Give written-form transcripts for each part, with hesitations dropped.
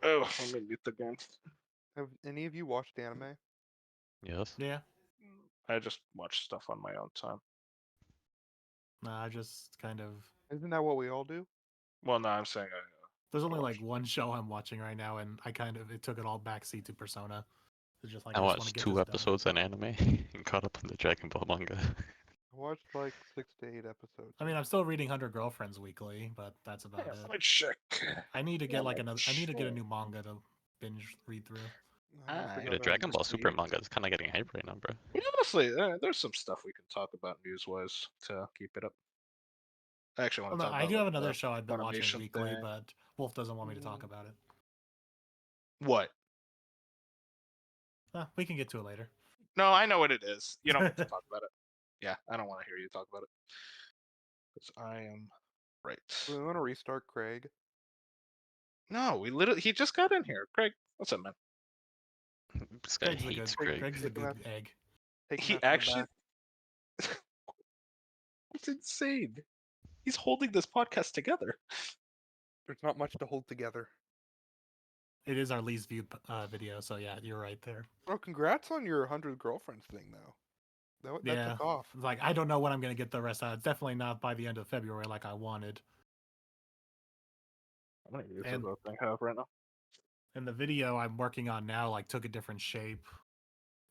Oh, let me mute the game. Have any of you watched anime? Yes. Yeah. I just watch stuff on my own time. Nah, I just kind of. Isn't that what we all do? Well, no, I'm saying There's only watch. like one show I'm watching right now, and it took it all backseat to Persona. It's just like I I just want to watched get 2 this done. episodes in anime and caught up on the Dragon Ball manga. I watched like 6 to 8 episodes. I mean, I'm still reading 100 Girlfriends weekly, but that's about Yeah, it. my chick. I need to get like another. I need to get a Shit. new manga to binge read through. I Ah, forgot The how Dragon to Ball Super proceed. manga is kind of getting hype right now, bro. Honestly, there's some stuff we can talk about news-wise to keep it up. I actually want Well, to no, talk I about do have like, another the show I've been watching Funimation weekly, thing. but Wolf doesn't want me to talk about it. What? We can get to it later. No, I know what it is. You don't have to talk about it. Yeah, I don't want to hear you talk about it. Because I am right. Do we want to restart Craig? No, he just got in here. Craig, what's up, man? This guy Craig's the hates good. Craig. Craig's the Taking good egg. Taking He that to the actually. back. It's insane. He's holding this podcast together. There's not much to hold together. It is our least viewed video, so yeah, you're right there. Bro, congrats on your 100 girlfriends thing, though. That Yeah. took off. It's like I don't know when I'm gonna get the rest out. It's definitely not by the end of February like I wanted. How many views And- does that thing have right now? And the video I'm working on now like took a different shape.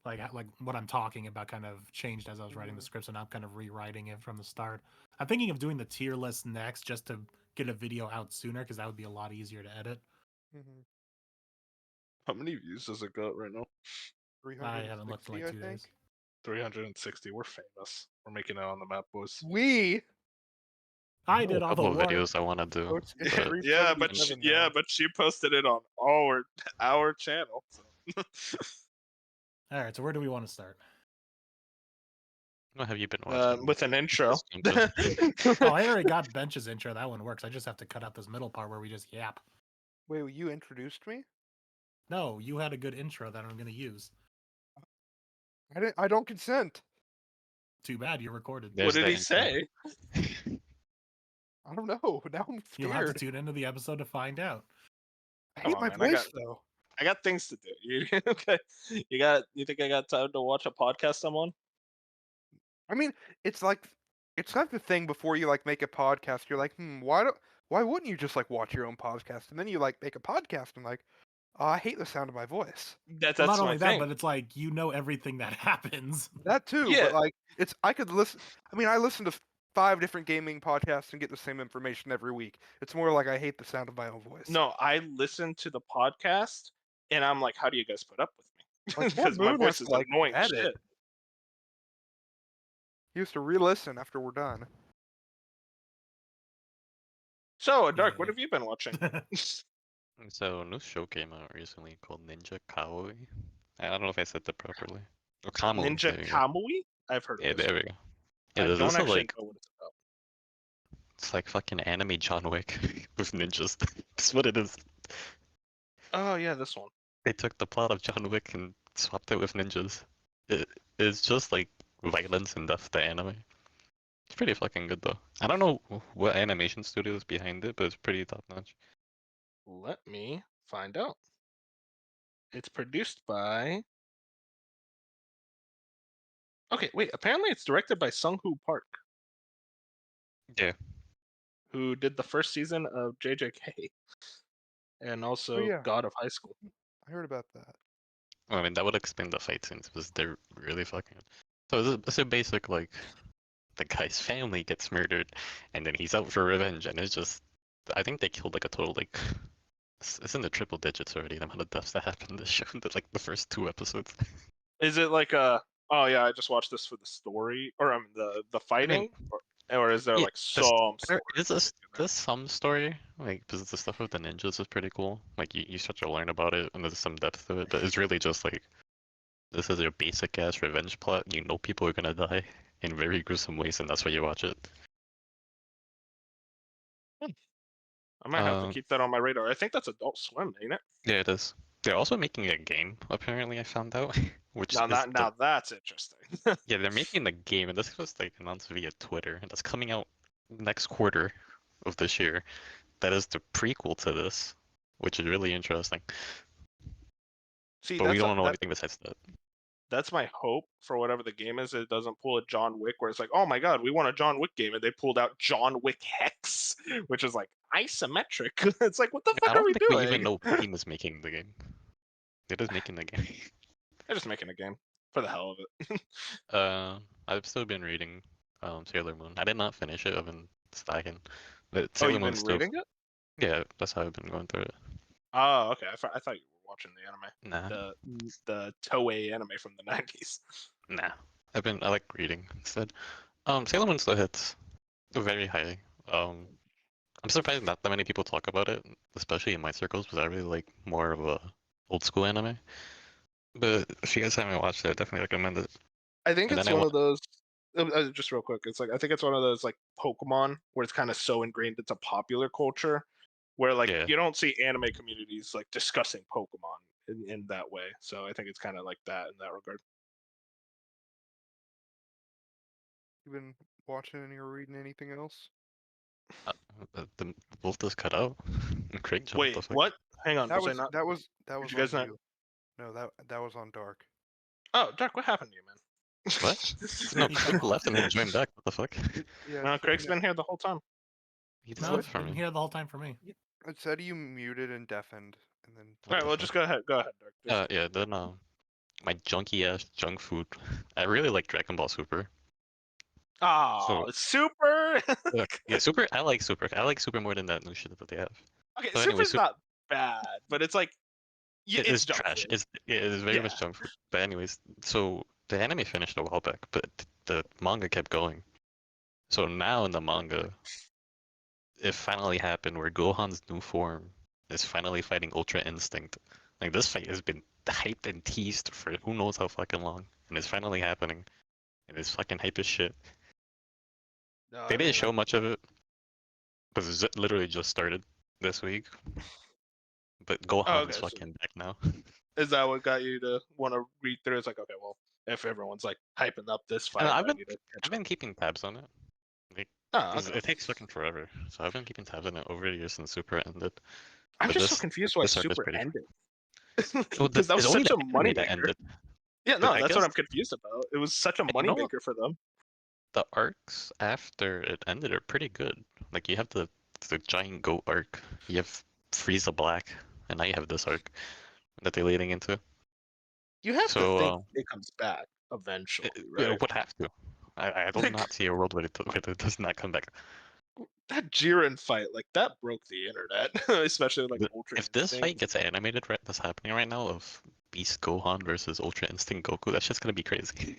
Like what I'm talking about kind of changed as I was writing the scripts, and I'm kind of rewriting it from the start. I'm thinking of doing the tier list next, just to get a video out sooner, because that would be a lot easier to edit. Mm-hmm. How many views does it got right now? I haven't looked in like 2 days. 360. We're famous. We're making it on the map, boys. We. I know did a all the couple of work. videos I want to do. Coach, it's but 377 now. but she posted it on our channel. So. All right, so where do we want to start? what have you been watching? With an intro. Oh, I already got Bench's intro. That one works. I just have to cut out this middle part where we just yap. Wait, you introduced me? No, you had a good intro that I'm going to use. I don't consent. Too bad you recorded. There's What did the he intro. say? I don't know. Now I'm You'll have to scared. tune into the episode to find out. I Come hate on, my man, I voice, though. I got things to do. You okay? You think I got time to watch a podcast I'm on? I mean, it's like the thing before you like make a podcast. You're like, why wouldn't you just like watch your own podcast? And then you like make a podcast and like, oh, I hate the sound of my voice. That's Well, not my only thing. that, but it's like you know everything that happens. That too, Yeah. but like I could listen. I mean, I listen to 5 different gaming podcasts and get the same information every week. It's more like I hate the sound of my own voice. No, I listen to the podcast and I'm like, how do you guys put up with me? Like, Because my Moon voice has is to, like, annoying as edit. shit. He used to re-listen after we're done. So, Dark, what Yeah. have you been watching? So, a new show came out recently called Ninja Kawaii. I don't know if I said that properly. Or Kamui. there Ninja you go. Kamui? I've heard Yeah, of this. there we go. Yeah, I this don't is actually like know what it's about. it's like fucking anime John Wick with ninjas. That's what it is. Oh yeah, this one. They took the plot of John Wick and swapped it with ninjas. It's just like violence and death to anime. It's pretty fucking good though. I don't know what animation studio is behind it, but it's pretty top notch. Let me find out. It's produced by. Okay, wait. Apparently, it's directed by Sung Hoo Park, Yeah. who did the first season of JJK, and also yeah. God of High School. I heard about that. I mean, that would explain the fight scenes because they're really fucking. So it's a basic like, the guy's family gets murdered, and then he's out for revenge, and it's just, I think they killed like a total like, it's in the triple digits already. The amount of deaths that happened in this show, in like the first 2 episodes. Is it like a? Oh yeah, I just watched this for the story, or the fighting, or is there yeah, like the some story? There's some story, like because the stuff with the ninjas is pretty cool. Like you start to learn about it, and there's some depth to it. But it's really just like, this is your basic ass revenge plot. You know people are gonna die in very gruesome ways, and that's why you watch it. I might have to keep that on my radar. I think that's Adult Swim, ain't it? Yeah, it is. They're also making a game, apparently. I found out, which Now, is now that's interesting. yeah, they're making the game, and this was like announced via Twitter, and that's coming out next quarter of this year. That is the prequel to this, which is really interesting. See, But we that's don't know that, anything besides that. that's my hope for whatever the game is. It doesn't pull a John Wick where it's like, oh my god, we want a John Wick game, and they pulled out John Wick Hex, which is like isometric. It's like, what the I fuck are don't we think we even doing? know what team is making the game. They're just making the game. They're just making a game for the hell of it. I've still been reading Sailor Moon. I did not finish it. I've been stacking. But Oh, Sailor you've been Moon's still. reading it? Yeah, that's how I've been going through it. Oh, okay. I thought you were watching the anime, Nah, the Toei anime from the 90s. nah. I like reading instead. Sailor Moon still hits very high. I'm surprised not that many people talk about it, especially in my circles, because I really like more of a old school anime. But if you guys haven't watched it, I definitely recommend it. I think And it's then I one of those. Just real quick, it's like I think it's one of those like Pokemon where it's kind of so ingrained into popular culture, where like Yeah. you don't see anime communities like discussing Pokemon in that way. So I think it's kind of like that in that regard. You been watching any or reading anything else? The wolf just cut out. Craig jumped Wait, the fuck. what? Hang on, That was I was not? that was that was you guys on not- you. No, that was on Dark. Oh, Dark, what happened to you, man? What? No, He Craig cut off. left and then joined back. What the fuck? Yeah, No, Craig's been here the whole time. He just No, left it's for been me. here the whole time for me. it said you muted and deafened, and then What All right, the well, fuck? just go ahead. Go ahead, Dark. Yeah, then my junky ass junk food. I really like Dragon Ball Super. Oh, So- Super. Yeah, Super. I like Super. I like Super more than that new shit that they have. Okay, So anyway, Super's not bad, but it's like It it's is junk trash. food. It is very Yeah. much junk food. But anyways, so the anime finished a while back, but the manga kept going. So now in the manga, it finally happened where Gohan's new form is finally fighting Ultra Instinct. Like this fight has been hyped and teased for who knows how fucking long, and it's finally happening. And it's fucking hype as shit. No, They I mean, didn't show much of it, because it literally just started this week. But Gohan okay, is so- fucking back now. Is that what got you to want to read through? It's like, okay, well, if everyone's like hyping up this fight, And I I've been need to catch I've been keeping tabs on it. up. Oh, 'Cause okay. it takes fucking forever, so I've been keeping tabs on it over the years since Super ended. I'm but just this- so confused why this arc is Super pretty- ended. Well, Because that was it's only such a the anime money that maker. ended. Yeah, but no, I that's what guess- I'm confused about. It was such a you money know- maker for them. The arcs after it ended are pretty good. Like you have the giant goat arc, you have Frieza Black, and now you have this arc that they're leading into. You have So, to think it comes back eventually, right? It would have to. I do Like- not see a world where it does not come back. That Jiren fight, like that broke the internet, especially like But Ultra if this fight Instinct. gets animated right that's happening right now of Beast Gohan versus Ultra Instinct Goku, that's just gonna be crazy.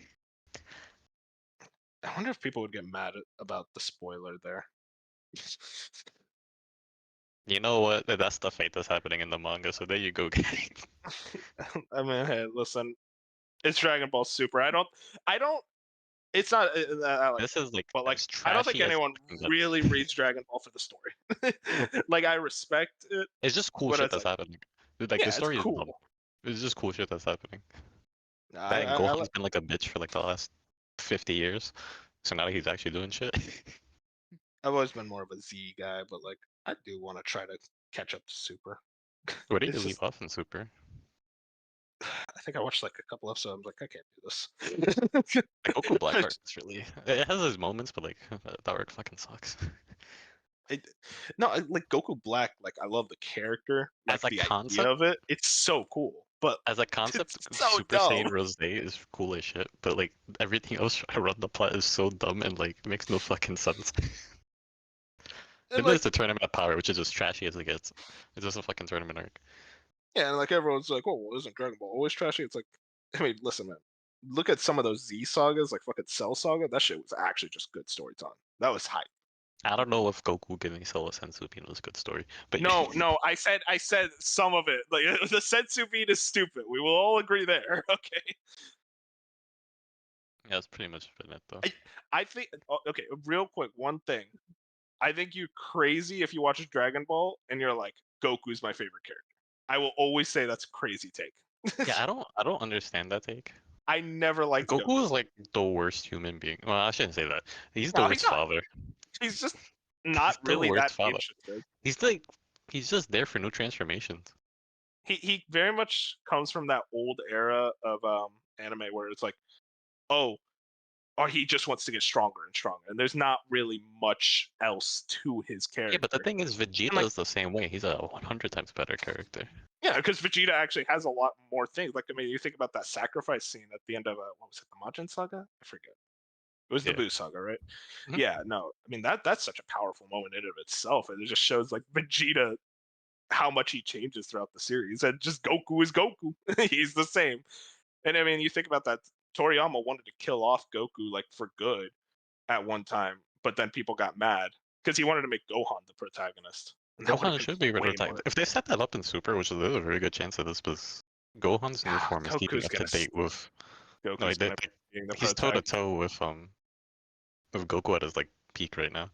I wonder if people would get mad about the spoiler there. You know what? That's the fight that's happening in the manga, so there you go, guys. I mean, hey, listen, it's Dragon Ball Super. I don't. It's not. This is like But like, as I don't think trashy as anyone it can really reads Dragon Ball for the story. Like, I respect it. It's just cool But shit it's that's happening. Like Yeah, the it's story is cool. dumb. It's just cool shit that's happening. I, That I, I, Gohan's like- been like a bitch for like the last 50 years. So now he's actually doing shit. I've always been more of a Z guy, but like, I do want to try to catch up to Super. Where did It's you leave just- off in Super? I think I watched like a couple episodes. I'm like, I can't do this. Like Goku Black arc is really. It has its moments, but like that arc fucking sucks. No, like Goku Black. Like, I love the character. Like, As a the concept? idea of it, it's so cool. But As a concept, It's so Super Saiyan dumb. Rose is cool as shit, but like everything else around the plot is so dumb and like makes no fucking sense. and, Then like, there's the Tournament of Power, which is as trashy as it gets. It's just a fucking tournament arc. yeah, and like everyone's like, "Oh, well, isn't Dragon Ball always trashy?" It's like, I mean, listen, man. Look at some of those Z sagas, like fucking Cell Saga. That shit was actually just good storytelling. That was hype. I don't know if Goku giving Cell a senzu bean was a good story, but No, no, I said some of it. Like the sensu bean is stupid. We will all agree there. Okay. yeah, that's pretty much been it though. I think okay, real quick, one thing. I think you're crazy if you watch Dragon Ball and you're like, Goku's my favorite character. I will always say that's a crazy take. Yeah, I don't understand that take. I never liked Goku. Goku is like the worst human being. Well, I shouldn't say that. He's the No, worst he's not. father. He's just not the really worst that father. interested. He's like He's just there for new transformations. He very much comes from that old era of anime where it's like, oh, or he just wants to get stronger and stronger, and there's not really much else to his character. Yeah, but the thing is, Vegeta like- is the same way. He's a 100 times better character. Yeah, because Vegeta actually has a lot more things. Like, I mean, you think about that sacrifice scene at the end of what was it, the Majin Saga? I forget. It was the Yeah. Buu Saga, right? Mhm. Yeah, no, I mean that's such a powerful moment in and of itself, and it just shows like Vegeta how much he changes throughout the series, and just Goku is Goku. He's the same. And I mean, you think about that. Toriyama wanted to kill off Goku like for good at one time, but then people got mad because he wanted to make Gohan the protagonist. And that would've Gohan been should be way protected. more- If they set that up in Super, which there's a very good chance of this, because Gohan's new form is keeping Goku's up to gonna date with. Goku's No, gonna be being the he's toe to protagonist. toe with Goku at his like peak right now.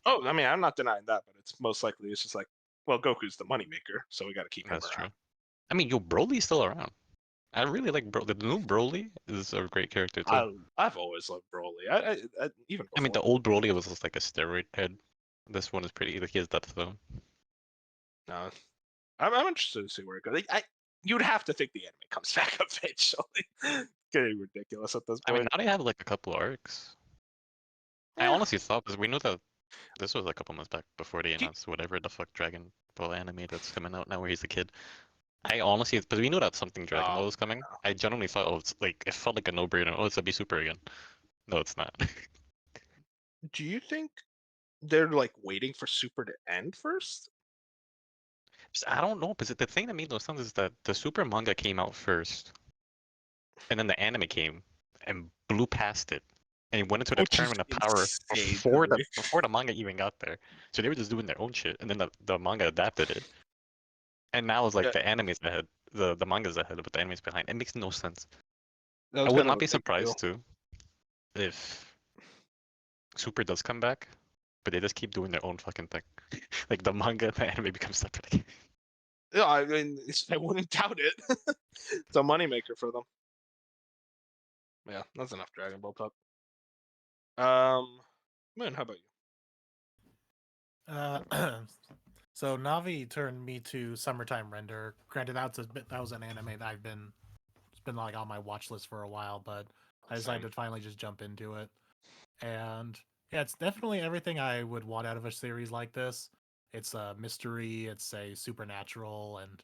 Oh, I mean, I'm not denying that, but it's most likely it's just like, well, Goku's the moneymaker, so we got to keep him That's around. true. I mean, yo, Broly's still around. I really like Broly. The new Broly is a great character too. I've always loved Broly. I even I mean, the before. old Broly was just like a steroid head. This one is pretty. Like, he has depth though. No, I'm interested to see where it goes. You'd have to think the anime comes back eventually. Getting ridiculous at this I point. mean, now they have like a couple arcs. I Yeah. honestly thought, because we knew that this was a couple months back before they Do- announced whatever the fuck Dragon Ball anime that's coming out now, where he's a kid. I honestly, because we knew that something Dragon Ball Oh, was coming. no. I genuinely thought, oh, it's like it felt like a no-brainer. Oh, it's a be Super again. No, it's not. Do you think they're like waiting for Super to end first? I don't know, because the thing that made no sense is that the Super manga came out first, and then the anime came and blew past it, and it went into the Which is tournament of power insane to before me. the manga even got there. So they were just doing their own shit, and then the manga adapted it, and now it's like Yeah. the anime's ahead, the manga's ahead, but the anime's behind. It makes no sense. That I was would kind of not a be big surprised deal. too if Super does come back, but they just keep doing their own fucking thing. Like the manga and the anime become separate again. Yeah, I mean, I wouldn't doubt it. It's a moneymaker for them. Yeah, that's enough Dragon Ball talk. Man, how about you? So Navi turned me to Summertime Render. Granted, that was an anime that it's been like on my watch list for a while, but I decided Same. to finally just jump into it. And yeah, it's definitely everything I would want out of a series like this. It's a mystery, it's a supernatural, and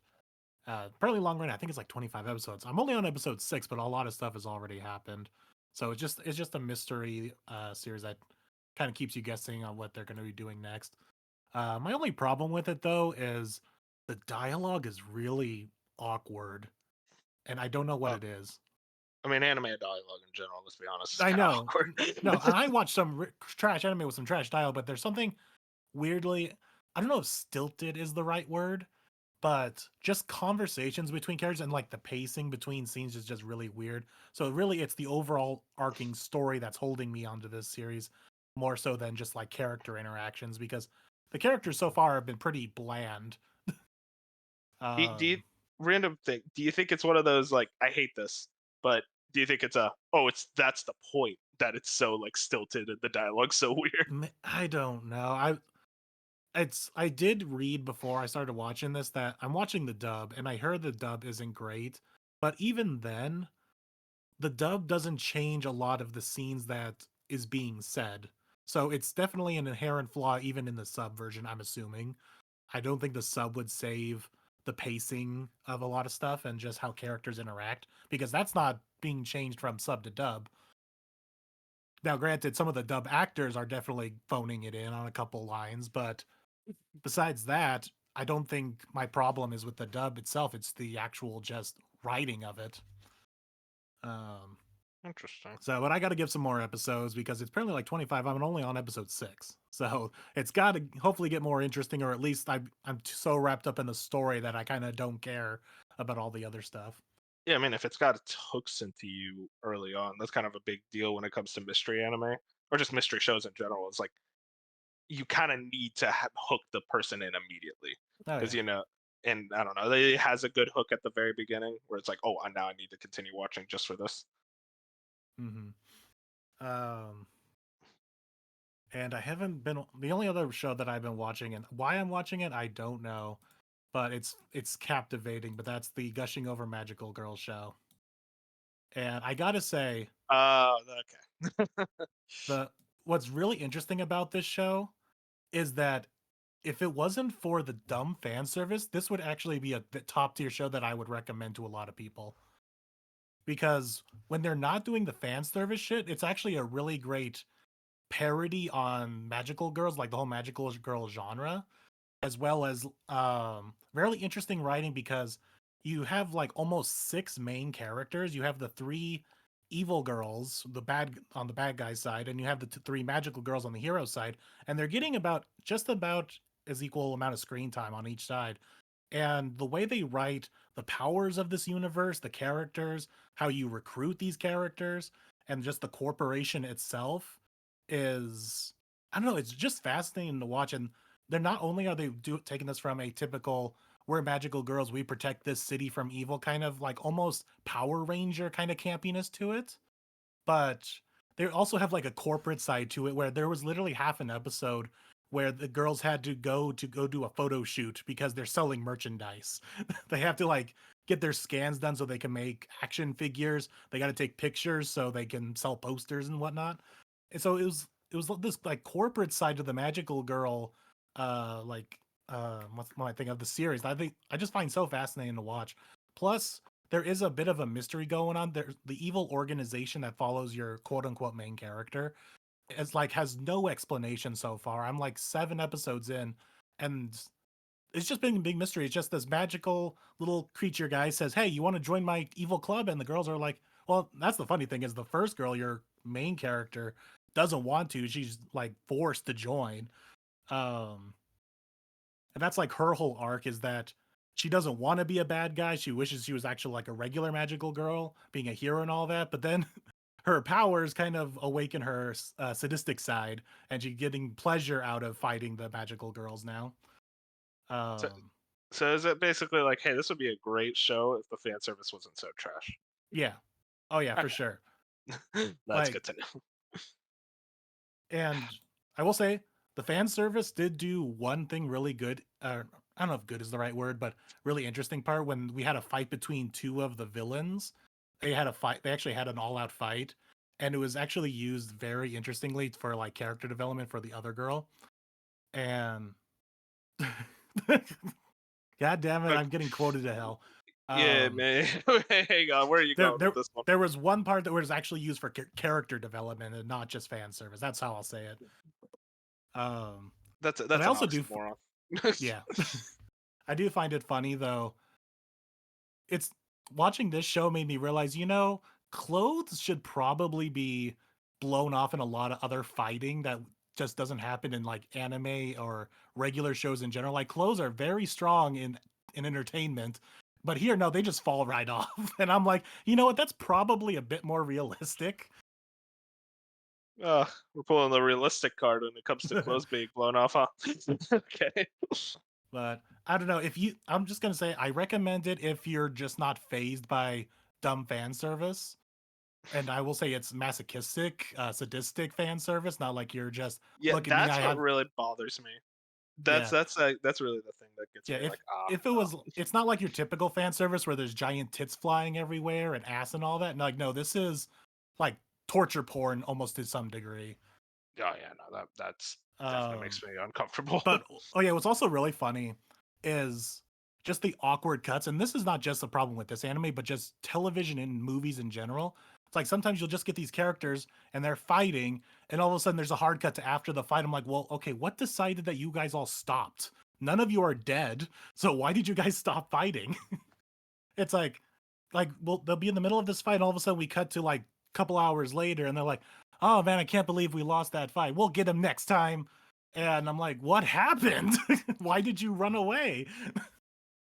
fairly long run. I think it's like 25 episodes. I'm only on episode 6, but a lot of stuff has already happened. So it's just a mystery series that kind of keeps you guessing on what they're going to be doing next. My only problem with it though is the dialogue is really awkward, and I don't know what Oh. it is. I mean, anime dialogue in general. Let's be honest. is I kinda know. awkward. No, and I watched some trash anime with some trash dialogue, but there's something weirdly, I don't know if stilted is the right word, but just conversations between characters and like the pacing between scenes is just really weird. So really it's the overall arcing story that's holding me onto this series more so than just like character interactions, because the characters so far have been pretty bland. Do you random thing? Do you think it's one of those like I hate this, but do you think it's that's the point that it's so like stilted and the dialogue's so weird? I don't know. I did read before I started watching this that I'm watching the dub, and I heard the dub isn't great, but even then, the dub doesn't change a lot of the scenes that is being said. So it's definitely an inherent flaw even in the sub version, I'm assuming. I don't think the sub would save the pacing of a lot of stuff and just how characters interact, because that's not being changed from sub to dub. Now, granted, some of the dub actors are definitely phoning it in on a couple lines, but besides that, I don't think my problem is with the dub itself. It's the actual just writing of it. Interesting. So, but I got to give some more episodes because it's apparently like 25. I'm only on episode 6. So it's got to hopefully get more interesting, or at least I'm so wrapped up in the story that I kind of don't care about all the other stuff. Yeah, I mean, if it's got its hooks into you early on, that's kind of a big deal when it comes to mystery anime or just mystery shows in general. It's like you kind of need to hook the person in immediately Oh, because yeah. and I don't know, it has a good hook at the very beginning where it's like, oh, now I need to continue watching just for this. Mm-hmm. And I haven't been the only other show that I've been watching, and why I'm watching it, I don't know, but it's captivating. But that's the Gushing Over Magical Girl show, and I gotta say, Okay. the what's really interesting about this show is that if it wasn't for the dumb fan service, this would actually be a top tier show that I would recommend to a lot of people. Because when they're not doing the fan service shit, it's actually a really great parody on magical girls, like the whole magical girl genre, as well as really interesting writing because you have like almost 6 main characters. You have the 3 evil girls, the bad guy side, and you have the 3 magical girls on the hero side, and they're getting just about as equal amount of screen time on each side. And the way they write the powers of this universe, the characters, how you recruit these characters, and just the corporation itself is, I don't know, it's just fascinating to watch. And they're not only are they taking this from a typical we're magical girls, we protect this city from evil kind of like almost Power Ranger kind of campiness to it, but they also have like a corporate side to it where there was literally half an episode where the girls had to go do a photo shoot because they're selling merchandise. They have to like get their scans done so they can make action figures. They got to take pictures so they can sell posters and whatnot. And so it was this like corporate side to the magical girl what's when I think of the series. I just find so fascinating to watch. Plus there is a bit of a mystery going on. There's the evil organization that follows your quote unquote main character. It's like has no explanation so far. I'm like 7 episodes in, and it's just been a big mystery. It's just this magical little creature guy says, "Hey, you want to join my evil club?" And the girls are like, "Well, that's the funny thing is the first girl, your main character, doesn't want to. She's like forced to join." Um, and that's like her whole arc is that she doesn't want to be a bad guy. She wishes she was actually like a regular magical girl, being a hero and all that. But then her powers kind of awaken her sadistic side, and she's getting pleasure out of fighting the magical girls now. So, Um, so is it basically like, hey, this would be a great show if the fan service wasn't so trash? yeah. Oh yeah, for Okay. sure. That's Like, good to know. and I will say the fan service did do one thing really good. I don't know if good is the right word, but really interesting part when we had a fight between 2 of the villains. They had a fight. They actually had an all-out fight, and it was actually used very interestingly for like character development for the other girl. And God damn it, Like, I'm getting quoted to hell. yeah, man. Hang on, where are you there, going there, with this one? there was one part that was actually used for character development and not just fan service. That's how I'll say it. That's But I an also do, oxymoron. yeah, I do find it funny though. It's watching this show made me realize, clothes should probably be blown off in a lot of other fighting that just doesn't happen in like anime or regular shows in general. Like clothes are very strong in entertainment, but here no, they just fall right off. And I'm like, you know what? That's probably a bit more realistic. We're pulling the realistic card when it comes to clothes being blown off, huh? Okay. But I don't know I'm just gonna say I recommend it if you're just not phased by dumb fan service. And I will say it's masochistic, sadistic fan service, not like you're just Yeah, look at me. that's I what have really bothers me. yeah, That's really the thing that gets yeah. me If like, if it was, it's not like your typical fan service where there's giant tits flying everywhere and ass and all that. No, like no, this is like torture porn almost to some degree. oh yeah, no, that's definitely Um, makes me uncomfortable. but oh yeah, what's also really funny is just the awkward cuts, and this is not just a problem with this anime, but just television and movies in general. It's like sometimes you'll just get these characters and they're fighting, and all of a sudden there's a hard cut to after the fight. I'm like, well, okay, what decided that you guys all stopped? None of you are dead, so why did you guys stop fighting? It's like well, they'll be in the middle of this fight, and all of a sudden we cut to like a couple hours later, and they're like, "Oh man, I can't believe we lost that fight. We'll get him next time." And I'm like, "What happened? Why did you run away?"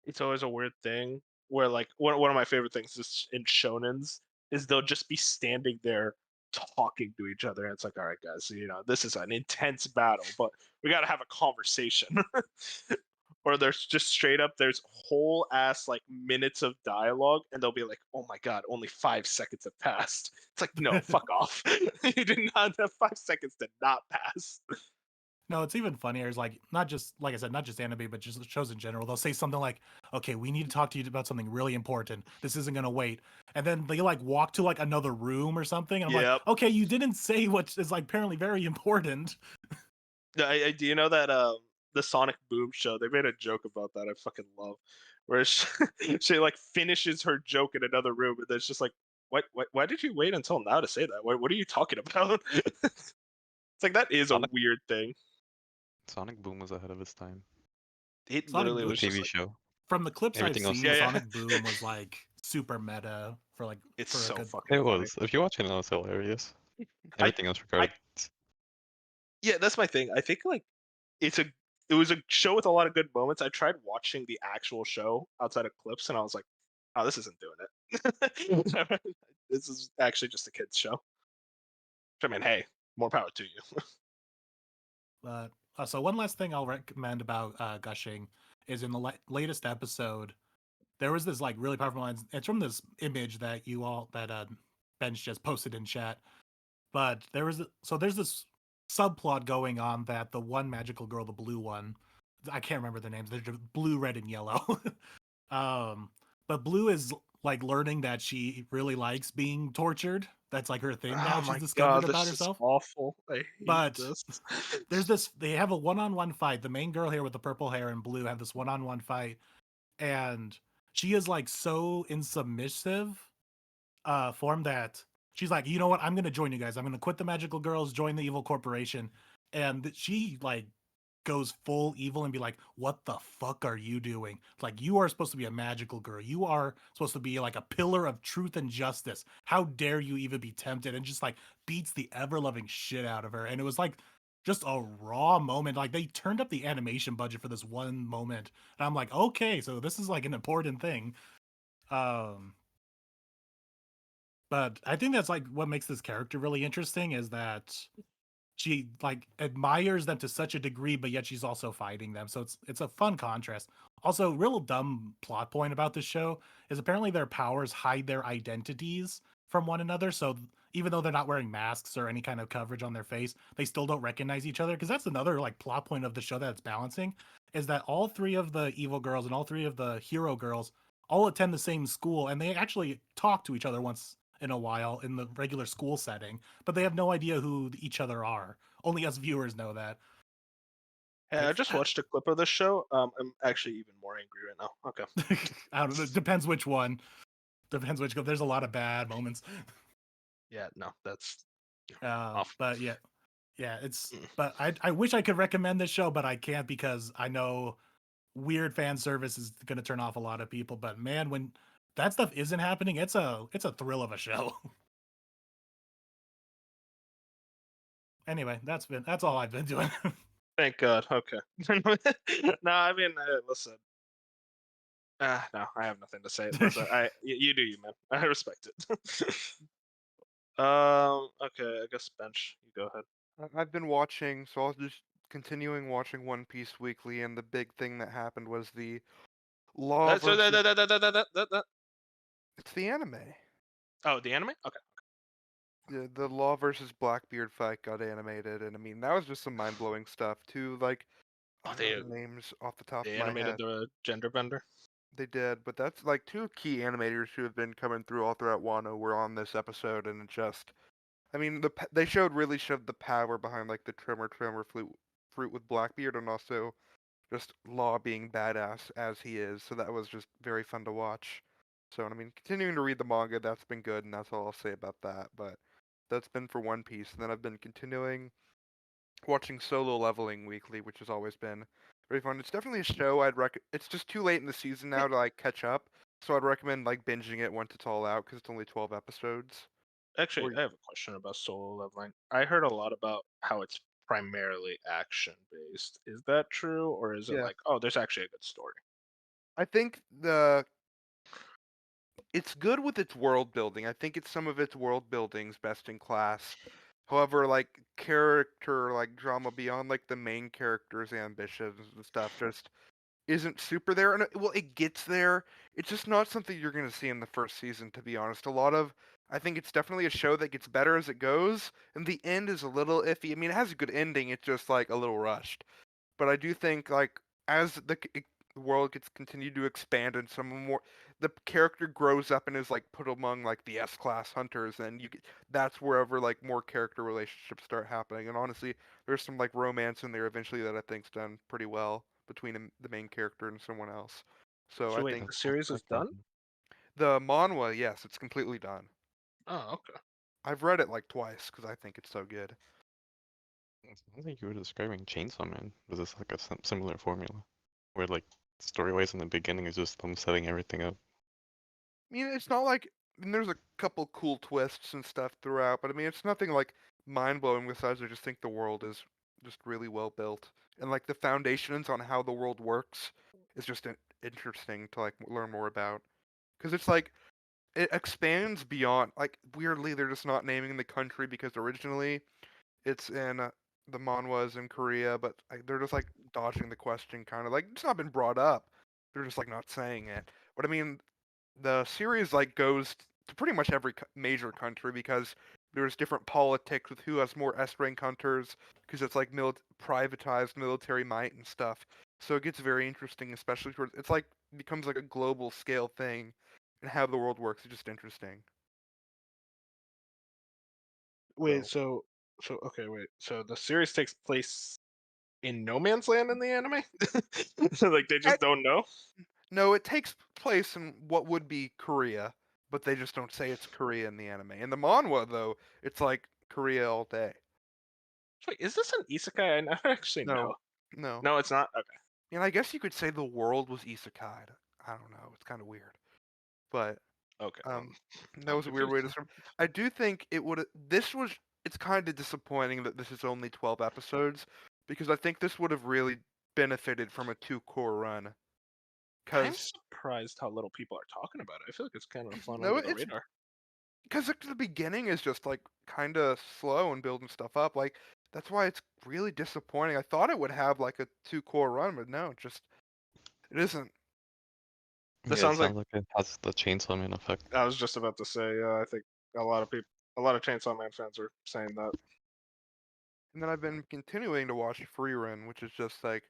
It's always a weird thing where like one of my favorite things is in shonens is they'll just be standing there talking to each other and it's like, all right guys, this is an intense battle, but we got to have a conversation. or there's just straight up there's whole ass like minutes of dialogue, and they'll be like, "Oh my god, only 5 seconds have passed." It's like, no, fuck off. You did not have 5 seconds did not pass. No, it's even funnier. Is like not just like I said, not just anime, but just shows in general. They'll say something like, "Okay, we need to talk to you about something really important. This isn't gonna wait." And then they like walk to like another room or something. And I'm Yep. like, "Okay, you didn't say what is like apparently very important." Do you know that the Sonic Boom show? They made a joke about that. I fucking love, where she like finishes her joke in another room, and then it's just like, why did you wait until now to say that? What are you talking about? It's like that is a Sonic, weird thing. Sonic Boom was ahead of its time. It Sonic literally Boom The was just TV like, show. from the clips I've Everything else. seen, Yeah, yeah. Sonic Boom was like super meta for like It's for a so good. fucking It funny. was. If you watch it, now, it's hilarious. Everything else I regardless. yeah, that's my thing. I think like it's a it was a show with a lot of good moments. I tried watching the actual show outside of clips, and I was like, oh, this isn't doing it. This is actually just a kids show. I mean, hey, more power to you. But so one last thing I'll recommend about Gushing is in the latest episode, there was this like really powerful line. It's from this image that Bench just posted in chat. But there's this subplot going on that the one magical girl, the blue one, I can't remember their names. They're blue, red, and yellow. But blue is like learning that she really likes being tortured. That's like her thing now. Oh She's my discovered god, about this is herself. awful. I hate But this. they have a one-on-one fight. The main girl here with the purple hair and blue have this one-on-one fight, and she is like so in submissive form that she's like, you know what, I'm gonna join you guys. I'm gonna quit the magical girls, join the evil corporation. And she like goes full evil and be like, what the fuck are you doing? Like, you are supposed to be a magical girl. You are supposed to be like a pillar of truth and justice. How dare you even be tempted? And just like beats the ever loving shit out of her. And it was like just a raw moment. Like, they turned up the animation budget for this one moment. And I'm like, okay, so this is like an important thing. But I think that's like what makes this character really interesting is that she like admires them to such a degree, but yet she's also fighting them. So it's a fun contrast. Also, real dumb plot point about this show is apparently their powers hide their identities from one another. So even though they're not wearing masks or any kind of coverage on their face, they still don't recognize each other. Because that's another like plot point of the show that it's balancing is that all three of the evil girls and all three of the hero girls all attend the same school and they actually talk to each other once in a while in the regular school setting, but they have no idea who each other are. Only us viewers know that. Hey, I just watched a clip of this show. I'm actually even more angry right now. Okay. I don't know. Depends which one. Depends which. There's a lot of bad moments. Yeah, no, that's off. But yeah, it's. But I wish I could recommend this show, but I can't because I know weird fan service is going to turn off a lot of people. But man, when that stuff isn't happening, it's a thrill of a show. Anyway, that's all I've been doing. Thank God. Okay. No, I mean, listen. No, I have nothing to say. Listen, you do you, man. I respect it. Okay, I guess Bench, you go ahead. I've been watching, so I'll just continuing watching One Piece weekly, and the big thing that happened was the Law That's versus. that. It's the anime. Oh, the anime? Okay. The Law versus Blackbeard fight got animated, and I mean that was just some mind blowing stuff too. Like, Oh, I don't know the names off the top they of my animated head. the gender bender. They did, but that's like two key animators who have been coming through all throughout Wano were on this episode, and it just, I mean, they really showed the power behind like the Tremor fruit with Blackbeard, and also just Law being badass as he is. So that was just very fun to watch. So I mean, continuing to read the manga, that's been good, and that's all I'll say about that. But that's been for One Piece, and then I've been continuing watching Solo Leveling weekly, which has always been very fun. It's definitely a show It's just too late in the season now to like catch up, so I'd recommend like binging it once it's all out because it's only 12 episodes. Actually, I have a question about Solo Leveling. I heard a lot about how it's primarily action based. Is that true, or is it Yeah. like, oh, there's actually a good story? I think it's good with its world building. I think it's some of its world building's best in class. However, like character like drama beyond like the main character's ambitions and stuff just isn't super there, and well, it gets there. It's just not something you're gonna see in the first season, to be honest. I think it's definitely a show that gets better as it goes, and the end is a little iffy. I mean, it has a good ending. It's just like a little rushed. But I do think like as the world gets continued to expand and some more the character grows up and is like put among like the S class hunters, and that's wherever like more character relationships start happening. And honestly, there's some like romance in there eventually that I think's done pretty well between the main character and someone else. So So I wait, think the series is done? the manhwa, yes, it's completely done. Oh, okay. I've read it like twice because I think it's so good. It sounds like you were describing Chainsaw Man. Was this like a similar formula? Where like story-wise in the beginning is just them setting everything up? I mean, it's not like I mean, there's a couple cool twists and stuff throughout, but I mean, it's nothing like mind blowing. Besides, I just think the world is just really well built, and like the foundations on how the world works is just interesting to like learn more about. Because it's like it expands beyond. Like weirdly, they're just not naming the country because originally it's in the manhwas in Korea, but they're just like dodging the question, kind of like it's not been brought up. They're just like not saying it. But I mean, the series like goes to pretty much every major country because there's different politics with who has more S-rank hunters because it's like privatized military might and stuff. So it gets very interesting, especially towards it's like becomes like a global scale thing, and how the world works is just interesting. Wait, So so okay, wait. So the series takes place in no man's land in the anime? So like they I, just don't know? no, it takes place in what would be Korea, but they just don't say it's Korea in the anime. In the manhwa, though, it's like Korea all day. Wait, is this an isekai? I never actually know. No, no. No, it's not. Okay. And I guess you could say the world was isekai'd. I don't know. It's kind of weird, but Okay. um, that I'm was a weird way confused. to describe. I do think it would. This was. It's kind of disappointing that this is only 12 episodes because I think this would have really benefited from a 2 core run. I'm Because surprised how little people are talking about it. I feel like it's kind of flown no, under the it's radar. because the beginning is just like kind of slow and building stuff up. Like that's why it's really disappointing. I thought it would have like a 2 core run, but no, it isn't. This Yeah, it sounds like sounds like it has the Chainsaw Man effect. I was just about to say. I think a lot of people, a lot of Chainsaw Man fans are saying that. And then I've been continuing to watch Free Run, which is just like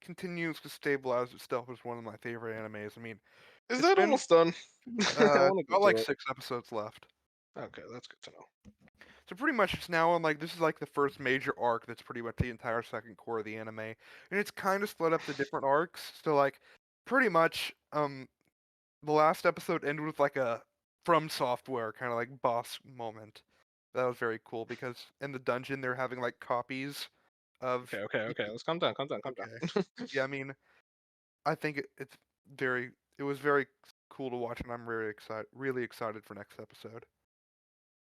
continues to stabilize itself as one of my favorite animes. I mean, Is it's that been almost done? I want to got get like to it. 6 episodes left. Okay, that's good to know. So pretty much it's now on like this is like the first major arc that's pretty much the entire second core of the anime. And it's kind of split up to different arcs. So like pretty much the last episode ended with like a From Software kind of like boss moment. That was very cool because in the dungeon they're having like copies of Okay. Let's calm down. Calm down. Calm okay. down. Yeah, I mean, I think it was very cool to watch, and I'm really excited for next episode.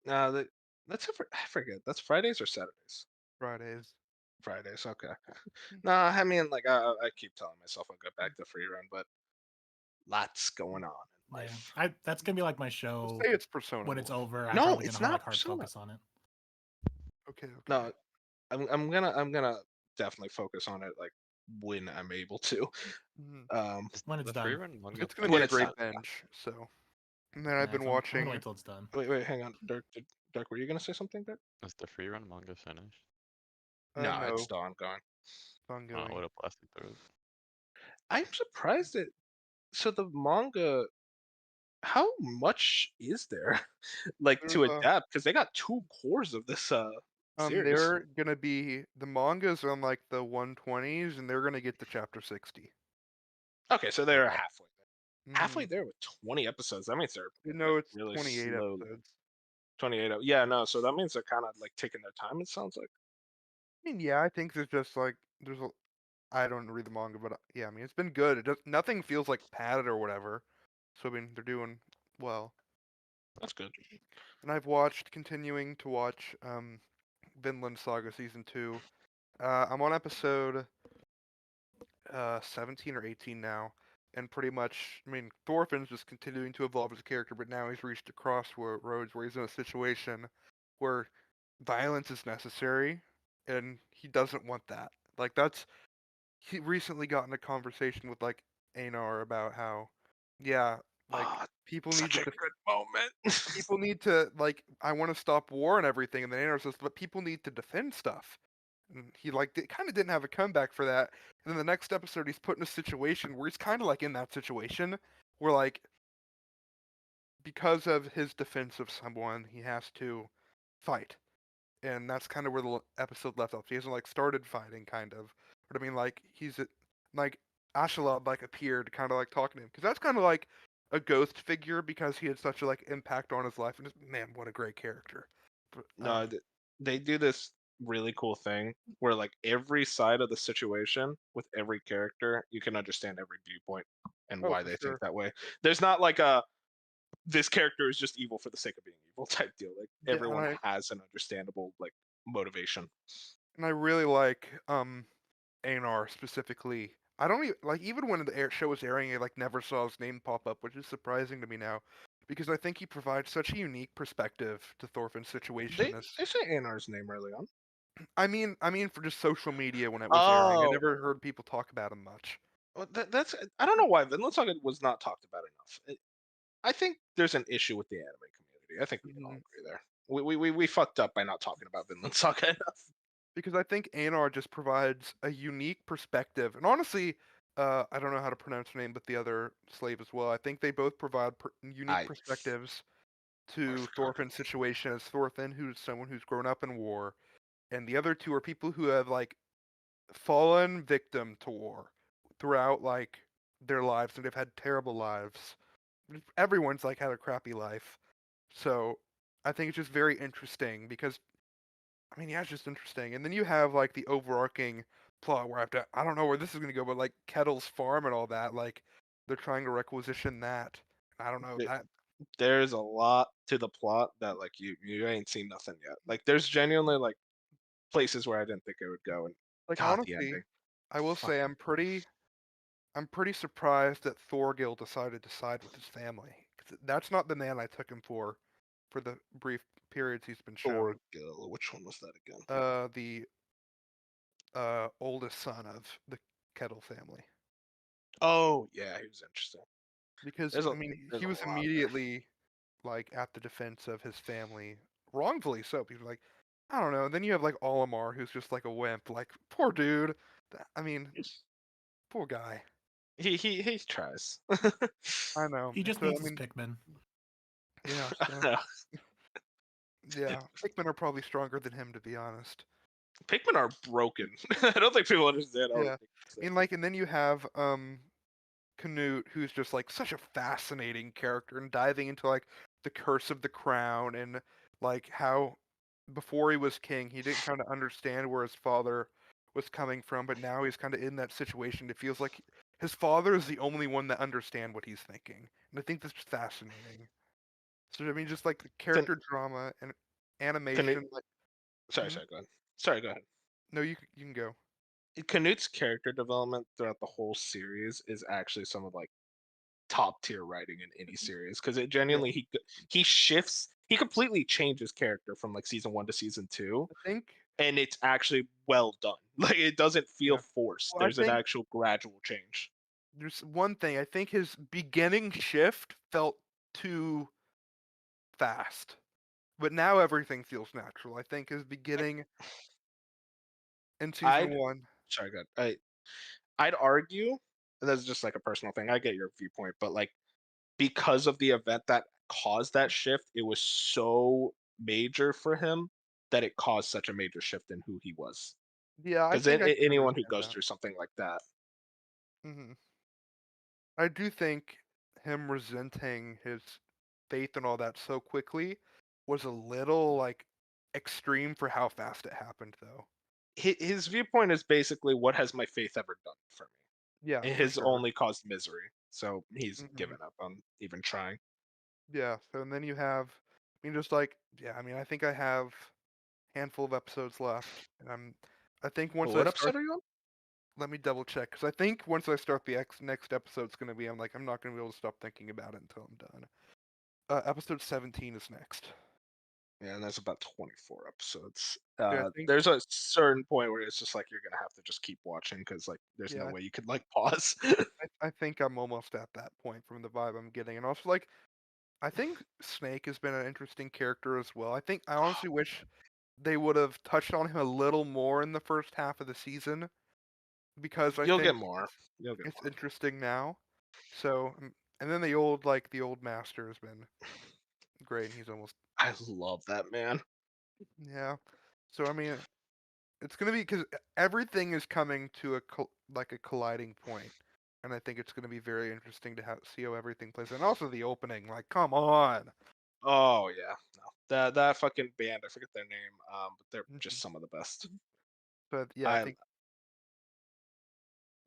that, that's I forget. That's Fridays or Saturdays? Fridays. Fridays. Okay. Nah, I mean, like I keep telling myself I'll get back to free run, but lots going on in Yeah, life. that's gonna be like my Let's show say it's Persona. when it's over. I'm No, probably it's gonna not like hard Persona. focus on it. Okay. No, I'm gonna definitely focus on it like when I'm able to. Mhm. Is When it's the done. free run manga It's gonna be When a it's great done. binge. So, and then I've Yeah, been so I'm gonna watching. wait till it's done. Wait, hang on, Dirk, were you gonna say something, Dirk? is the free run manga finished? No, it's No, still ongoing. I ongoing. would have blasted through it. I'm surprised that. So the manga, how much is there, like There's to adapt? Because they got 2 cores of this series. they're gonna be the mangas on like the 120s, and they're gonna get to chapter 60. Okay, so they're Okay. halfway there. Halfway Mm-hmm. there with 20 episodes. That means they're You like know, it's really 28 slow. episodes. 28. Yeah, no. So that means they're kind of like taking their time. It sounds like. I mean, yeah, I think there's just like there's a. I don't read the manga, but yeah, I mean, it's been good. It does nothing feels like padded or whatever. So I mean, they're doing well. That's good. And continuing to watch Vinland Saga season 2. I'm on episode 17 or 18 now, and pretty much, I mean, Thorfinn's just continuing to evolve as a character, but now he's reached a crossroads where he's in a situation where violence is necessary, and he doesn't want that. Like he recently got in a conversation with like Anar about how, yeah, like Ah, people need such to a good moment. people need to like I want to stop war and everything, and then Anar says, but people need to defend stuff. And he like kind of didn't have a comeback for that. And then the next episode, he's put in a situation where he's kind of like in that situation where like because of his defense of someone, he has to fight, and that's kind of where the episode left off. He hasn't like started fighting, kind of, but I mean like like Ashalab like appeared, kind of like talking to him, because that's kind of like a ghost figure because he had such a like impact on his life, and just, man, what a great character. But, No, they do this really cool thing where like every side of the situation with every character, you can understand every viewpoint and oh, why for they think sure. that way. There's not like a this character is just evil for the sake of being evil type deal. Like Yeah, and everyone has an understandable like motivation. I really like Anar specifically. I don't even like even when the show was airing, I like never saw his name pop up, which is surprising to me now, because I think he provides such a unique perspective to Thorfinn's situation. As They say Anar's name early on. I mean for just social media when it was airing, I Oh, never heard people talk about him much. well, that's I don't know why Vinland Saga was not talked about enough. I think there's an issue with the anime community. I think we can all Mhm. agree there. We fucked up by not talking about Vinland Saga enough. Because I think Anar just provides a unique perspective, and honestly, I don't know how to pronounce her name, but the other slave as well. I think they both provide unique I perspectives I to forgot. Thorfinn's situation as Thorfinn, who's someone who's grown up in war, and the other two are people who have like fallen victim to war throughout like their lives, and they've had terrible lives. Everyone's like had a crappy life, so I think it's just very interesting because I mean, yeah, it's just interesting. And then you have like the overarching plot where I don't know where this is gonna go, but like Kettle's farm and all that, like they're trying to requisition that. I don't know that. There's a lot to the plot that like you ain't seen nothing yet. Like there's genuinely like places where I didn't think it would go, and Like God, the honestly, ending. I will say Fucking I'm pretty surprised that Thorgil decided to side with his family. 'Cause that's not the man I took him for the brief periods he's been shown. Thorgil. Which one was that again? The oldest son of the Kettle family. Oh yeah, he was interesting. Because There's a I mean, there's he a was lot there. immediately like at the defense of his family, wrongfully so. People are like, I don't know. And then you have like Olimar, who's just like a wimp. Like, poor dude. I mean, poor guy. He tries. I know. He just So I needs his mean, Pikmin. yeah. So yeah, Pikmin are probably stronger than him, to be honest. Pikmin are broken. I don't think people understand how Yeah. ridiculous I they mean, like, and then you have Canute, who's just like such a fascinating character, and diving into like the curse of the crown and like how before he was king, he didn't kind of understand where his father was coming from, but now he's kind of in that situation. It feels like his father is the only one that understand what he's thinking, and I think that's just fascinating. So I mean, just like the Can character drama and Canute animation, like sorry, mhm. go ahead. Sorry, go ahead. No, you can go. Canute's character development throughout the whole series is actually some of like top tier writing in any series because it Yeah, genuinely he shifts he completely changes character from like season 1 to season 2, I think and it's actually well done. Like it doesn't feel yeah. forced. Well, I There's an think actual gradual change. there's one thing. I think his beginning shift felt too fast, but now everything feels natural. I think his Like beginning in season I'd one. sorry, good. I'd argue, and that's just like a personal thing. I get your viewpoint, but like because of the event that caused that shift, it was so major for him that it caused such a major shift in who he was. Yeah, I Because think I can anyone who understand goes that. through something like that, hmm I do think him resenting his faith and all that so quickly was a little like extreme for how fast it happened, though. his viewpoint is basically, what has my faith ever done for Yeah, me? It for has sure. only caused misery. So he's hmm given up on even trying. Yeah. So and then you have, I mean, just like yeah, I mean, I think I have a handful of episodes left, and I think once I What start, episode are you on? let me double check because I think once I start the next episode's gonna be, I'm not gonna be able to stop thinking about it until I'm done. Episode 17 is next. Yeah, and there's about 24 episodes. Yeah, I think There's a certain point where it's just like you're gonna have to just keep watching because like there's no yeah, way you could like pause. I think I'm almost at that point from the vibe I'm getting, and also like I think Snake has been an interesting character as well. I think I honestly wish they would have touched on him a little more in the first half of the season because I You'll get think more. You'll get it's more. interesting now. So, and then the old master has been great, and he's almost I love that man. yeah. So I mean, it's gonna be because everything is coming to like a colliding point, and I think it's gonna be very interesting to see how everything plays. And also the opening, like, come on. Oh yeah, no, that fucking band. I forget their name. But they're Mhm. just some of the best. But yeah, I I think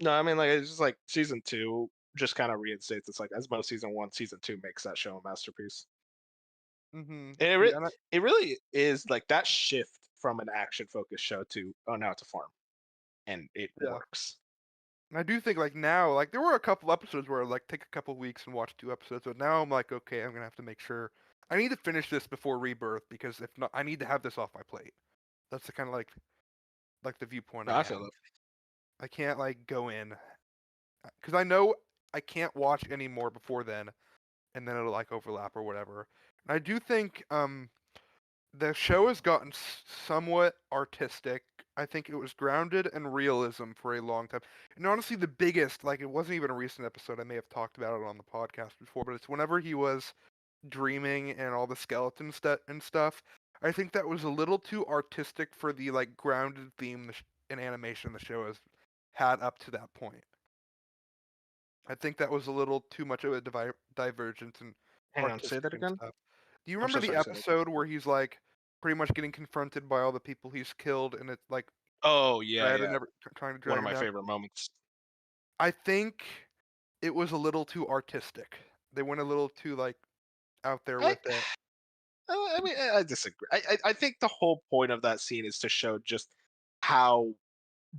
no, I mean like it's just like season two just kind of reinstates. It's like as most season one, season two makes that show a masterpiece. And yeah, and it really is like that shift from an action focused show to oh now it's a farm, and it yeah. works. And I do think like now, like there were a couple episodes where I'd, like take a couple weeks and watch 2 episodes, but now I'm like, okay, I'm gonna have to make sure I need to finish this before Rebirth because if not, I need to have this off my plate. That's the kind of like the viewpoint No, I I feel have. that. I can't like go in because I know I can't watch any more before then, and then it'll like overlap or whatever. And I do think the show has gotten somewhat artistic. I think it was grounded in realism for a long time. And honestly, the biggest, like, it wasn't even a recent episode. I may have talked about it on the podcast before, but it's whenever he was dreaming and all the skeletons and stuff. I think that was a little too artistic for the like grounded theme in animation the show has had up to that point. I think that was a little too much of a divergence in Hang on, say artistic that and again. stuff. Do you I'm remember so the sorry. Say that again. episode where he's like pretty much getting confronted by all the people he's killed, and it's like Oh yeah, Brad and yeah. trying to One drag of him my down? favorite moments. I think it was a little too artistic. They went a little too like out there I with it. I mean I disagree. I think the whole point of that scene is to show just how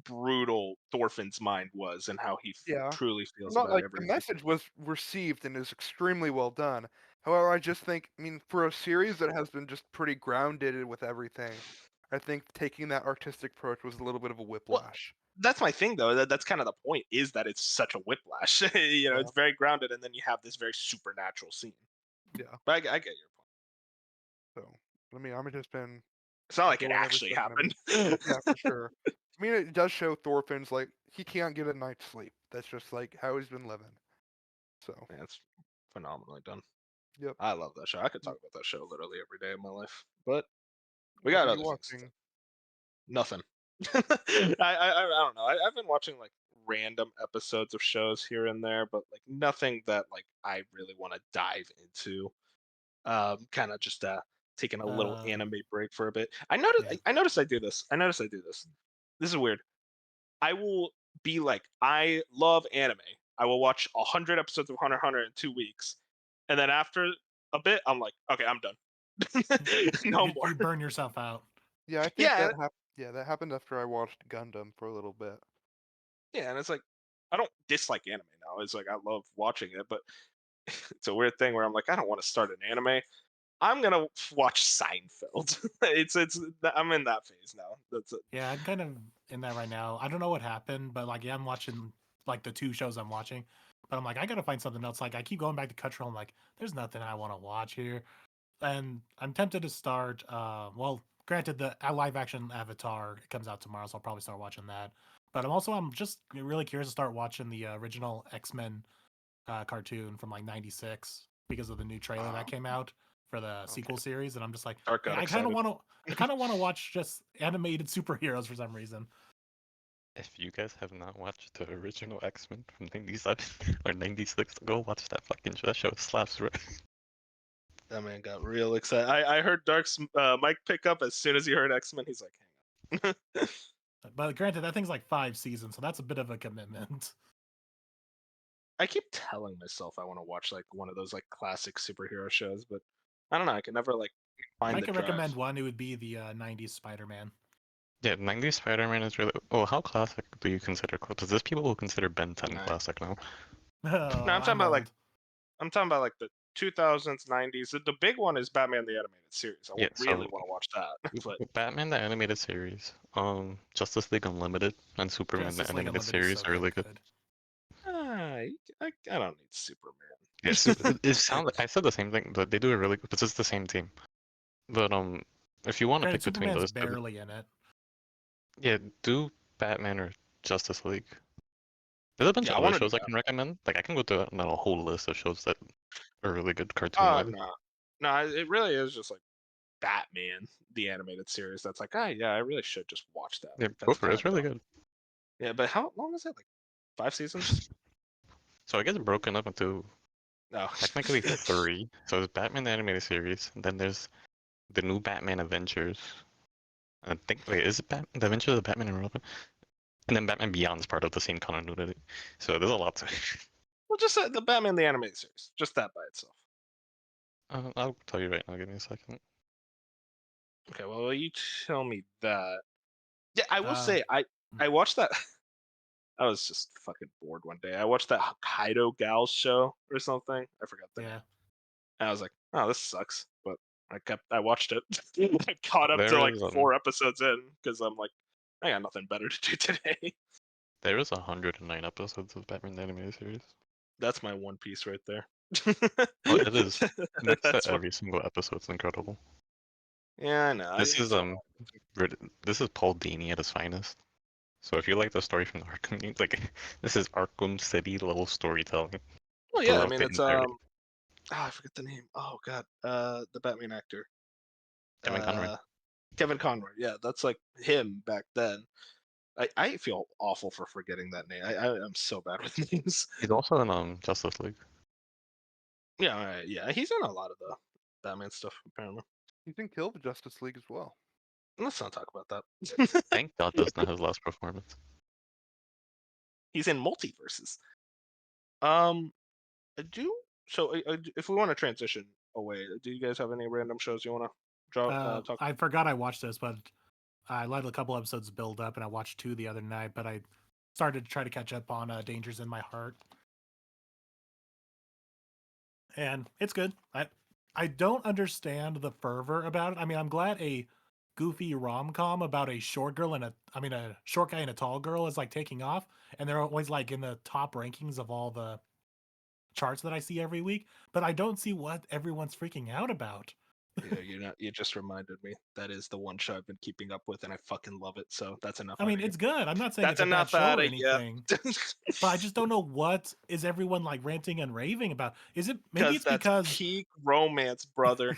brutal Thorfinn's mind was and how he Yeah. truly feels Not about like the everything. message was received and is extremely well done. However, I just think, I mean, for a series that has been just pretty grounded with everything, I think taking that artistic approach was a little bit of a Well, whiplash. that's my thing though. That's kind of the point is that it's such a whiplash. Yeah. It's very grounded, and then you have this very supernatural scene. Yeah. But I get your point. So, I mean, I've just been It's not like it enjoying every actually second of it. happened. Yeah, for sure. I mean, it does show Thorfinn's like he can't get a night's sleep. That's just like how he's been living. So, Man, it's phenomenally done. yep. I love that show. I could talk about that show literally every day of my life. But we What got are you other things to watching? talk. Nothing. I don't know. I've been watching like random episodes of shows here and there, but like nothing that like I really want to dive into. Kind of just taking a little Uh, anime break for a bit. I noticed. yeah. I noticed I do this. I noticed I do this. This is weird. I will be like, I love anime. I will watch 100 episodes of Hunter x Hunter in 2 weeks, and then after a bit, I'm like, okay, I'm done. No more. You burn yourself out. Yeah, I think Yeah, that happened. Yeah, that happened after I watched Gundam for a little bit. yeah, and it's like I don't dislike anime now. It's like I love watching it, but it's a weird thing where I'm like, I don't want to start an anime. I'm gonna watch Seinfeld. It's I'm in that phase now. That's it. Yeah, I'm kind of in that right now. I don't know what happened, but like, yeah, I'm watching like the 2 shows I'm watching, but I'm like, I gotta find something else. Like, I keep going back to Cutterell. I'm like, there's nothing I want to watch here, and I'm tempted to start. Well, granted, the live action Avatar comes out tomorrow, so I'll probably start watching that. But I'm just really curious to start watching the original X-Men cartoon from like '96 because of the new trailer that came out for the sequel series, and I'm just like, Art got I kind of excited. want to. I kind of want to watch just animated superheroes for some reason. If you guys have not watched the original X-Men from 97 or 96, go watch that fucking show. That show slaps, bro. That man got real excited. I heard Dark's mic pick up as soon as he heard X Men. He's like, hang on. But granted, that thing's like 5 seasons, so that's a bit of a commitment. I keep telling myself I want to watch like one of those like classic superhero shows, but I don't know. I can never like If find I the could drive. recommend one, it would be the '90s Spider-Man. Yeah, 90s Spider-Man is really. Oh, how classic do you consider? Because there's people who consider Ben 10 Nah. classic now. Oh, No, I'm talking about like the 2000s, 90s. The big one is Batman the Animated Series. I Yeah, really so want to watch that. But Batman the Animated Series, Justice League Unlimited, and Superman the Justice League Animated Unlimited is Series so are really damn good. good. I don't need Superman. Yes, it sounds. I said the same thing, but they do it really good. But it's the same team. But if you want to Granted, pick between Superman's those two, barely in it. yeah, do Batman or Justice League. There's a bunch Yeah, of I other want to do shows I that. can recommend. Like I can go through a whole list of shows that are really good Oh cartoon-wise. no, it really is just like Batman the Animated Series. That's like, yeah, I really should just watch that. Yeah, Like, go that's for it. kind It's of really dumb. good. Yeah, but how long is it? Like 5 seasons? So I guess broken up into No. technically 3. So there's Batman the Animated Series, and then there's the new Batman Adventures. I think wait, is it the Adventures of Batman and Robin? And then Batman Beyond is part of the same continuity. So there's a lot to. Well, just the Batman the Animated Series. Just that by itself. I'll tell you right now. Give me a second. Okay, well, you tell me that. Yeah, I will Uh, say I watched that. I was just fucking bored one day. I watched that Hokkaido Gals show or something. I forgot the name. yeah. And I was like, oh, this sucks. But I watched it. I caught up to There like is 4 episodes in because I'm like, I got nothing better to do today. there is 109 episodes of Batman the Animated Series. That's my One Piece right there. Oh, it is. Next to That's what. every single episode's incredible. Yeah, I know. This is this is Paul Dini at his finest. So if you like the story from the Arkham, like this is Arkham City level storytelling. Well, yeah. I throughout mean, the it's entirety. I forget the name. Oh God. The Batman actor. Kevin Conroy. Kevin Conroy. Yeah, that's like him back then. I feel awful for forgetting that name. I'm so bad with names. He's also in Justice League. Yeah, yeah. He's in a lot of the Batman stuff apparently. You can kill the Justice League as well. Let's not talk about that. Thank God that's not his last performance. He's in multiverses. I do. So if we want to transition away, do you guys have any random shows you want to talk? I forgot I watched this, but I let a couple episodes build up, and I watched 2 the other night. But I started to try to catch up on Dangers in My Heart, and it's good. I don't understand the fervor about it. I mean, I'm glad a goofy rom-com about a short girl and a short guy and a tall girl is like taking off, and they're always like in the top rankings of all the charts that I see every week. But I don't see what everyone's freaking out about. Yeah, you just reminded me. That is the one show I've been keeping up with, and I fucking love it. So that's enough. I mean, it's good. I'm not saying That's it's a bad enough show out or of you. anything, but I just don't know what is everyone like ranting and raving about. Is it maybe it's that's because peak romance, brother.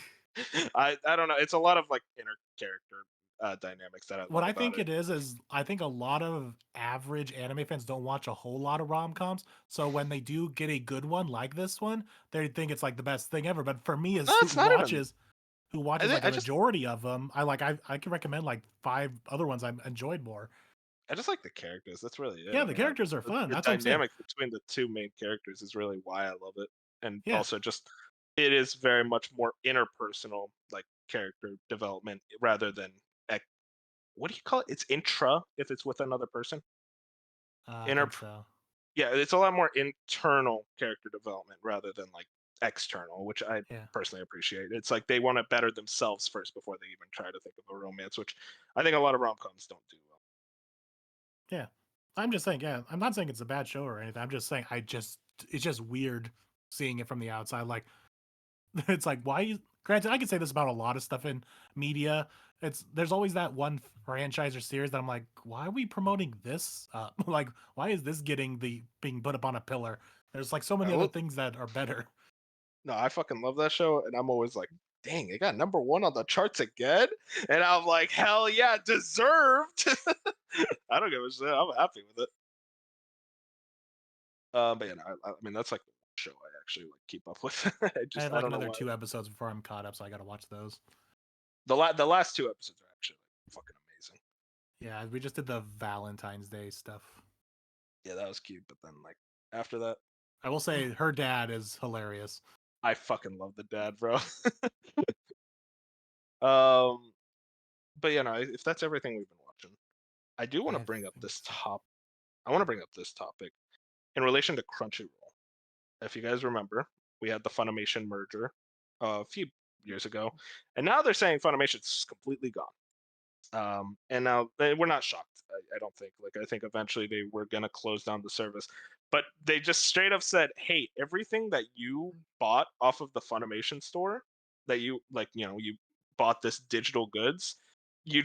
I don't know. It's a lot of like inner character dynamics that I love what I about think it. it is I think a lot of average anime fans don't watch a whole lot of rom-coms. So when they do get a good one like this one, they think it's like the best thing ever. But for me, as No, it's not even. who watches like I a just majority of them, I can recommend like 5 other ones I enjoyed more. I just like the characters. That's really it. Yeah, I the mean, characters are fun. the That's what I'm saying. dynamic between the 2 main characters is really why I love it, and Yeah. also just it is very much more interpersonal, like character development rather than what do you call it? It's intra if it's with another person. I Inter, think so. yeah, it's a lot more internal character development rather than like external, which I Yeah. personally appreciate. It's like they want to better themselves first before they even try to think of a romance, which I think a lot of rom-coms don't do well. Yeah. I'm just saying, yeah, I'm not saying it's a bad show or anything. I'm just saying it's just weird seeing it from the outside. Like it's like granted, I can say this about a lot of stuff in media. There's always that one franchise or series that I'm like, why are we promoting this? Like, why is this being put up on a pillar? There's like so many other things that are better. No, I fucking love that show, and I'm always like, dang, it got #1 on the charts again, and I'm like, hell yeah, deserved. I don't give a shit. I'm happy with it. But yeah, no, I mean that's like the show I actually like keep up with. I have I like don't know another why. 2 episodes before I'm caught up, so I gotta watch those. The last 2 episodes are actually like fucking amazing. Yeah, we just did the Valentine's Day stuff. Yeah, that was cute, but then like after that, I will say her dad is hilarious. I fucking love the dad, bro. But you know, if that's everything we've been watching, I do want to bring up this I want to bring up this topic in relation to Crunchyroll. If you guys remember, We had the Funimation merger a few years ago, and now they're saying Funimation's completely gone. And now we're not shocked. I don't think. Like I think eventually they were gonna close down the service, but they just straight up said, "Hey, everything that you bought off of the Funimation store, that you like, you bought this digital goods, you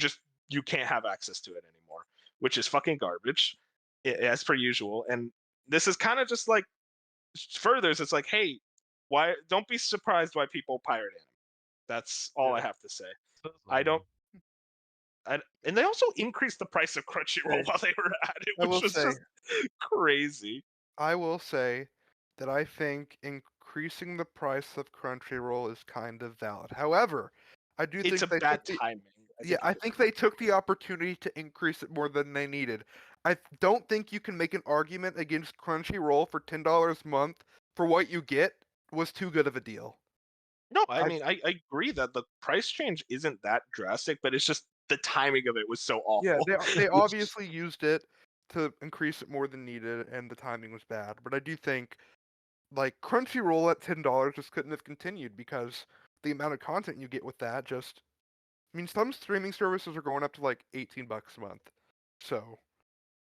can't have access to it anymore," which is fucking garbage, as per usual. And this is kind of just like furthers. It's like, hey, why? Don't be surprised why people pirate anime. That's all I have to say. I don't. And they also increased the price of Crunchyroll while they were at it, I which will was say, just crazy. I will say that I think increasing the price of Crunchyroll is kind of valid. However, I do It's think a they bad took the timing. I think they took the opportunity to increase it more than they needed. I don't think you can make an argument against Crunchyroll for $10 a month for what you get was too good of a deal. No, I I mean, I agree that the price change isn't that drastic, but it's just the timing of it was so Yeah, awful. they Which- obviously used it to increase it more than needed, and the timing was bad. But I do think like Crunchyroll at $10 just couldn't have continued because the amount of content you get with that just I mean some streaming services are going up to like $18 a month. So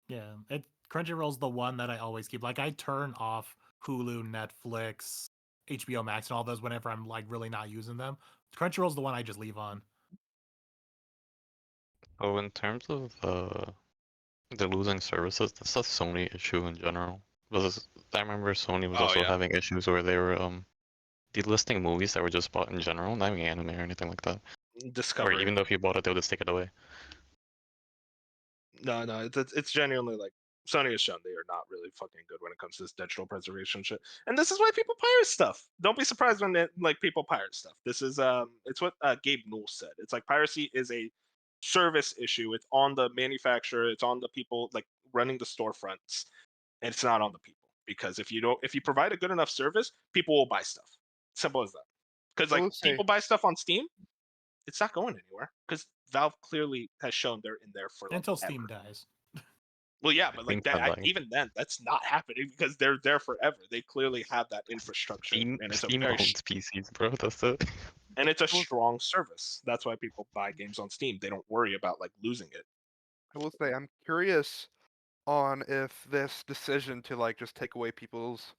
Yeah, Crunchyroll's the one that I always keep. Like I turn off Hulu, Netflix, HBO Max, and all those whenever I'm like really not using them. Crunchyroll's the one I just leave on. Oh, in terms of the losing services, that's a Sony issue in general. Because I remember Sony was Oh also yeah, having issues where they were delisting movies that were just bought in general, not even anime or anything like that. Or Discovery. even though if you bought it, they would just take it away. No, it's genuinely like Sony has shown they are not really fucking good when it comes to this digital preservation shit. And this is why people pirate stuff. Don't be surprised when like people pirate stuff. This is it's what Gabe Newell said. It's like piracy is a service issue. It's on the manufacturer. It's on the people like running the storefronts. And it's not on the people because if you provide a good enough service, people will buy stuff. Simple as that. Because I like will say people buy stuff on Steam, it's not going anywhere because Valve clearly has shown they're in there for like Until Steam ever. dies. Well, yeah, I but like think that, that like even then, that's not happening because they're there forever. They clearly have that infrastructure, Steam and it's a Steam very owns PCs, bro. That's it. and it's a I will, strong service. That's why people buy games on Steam. They don't worry about like losing it. I will say I'm curious on if this decision to like just take away people's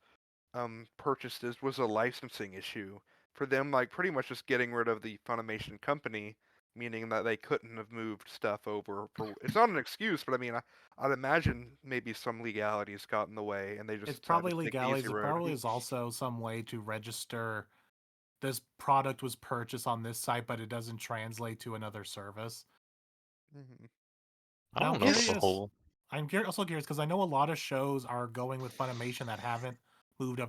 purchases was a licensing issue for them, like pretty much just getting rid of the Funimation company, meaning that they couldn't have moved stuff over. For it's not an excuse, but I mean, I'd imagine maybe some legalities got in the way, and they just It's decided probably to take the easy legalities. It road. probably is also some way to register this product was purchased on this site, but it doesn't translate to another service. Mhm. I Now, don't know about the curious. whole. I'm also curious because I know a lot of shows are going with Funimation that haven't moved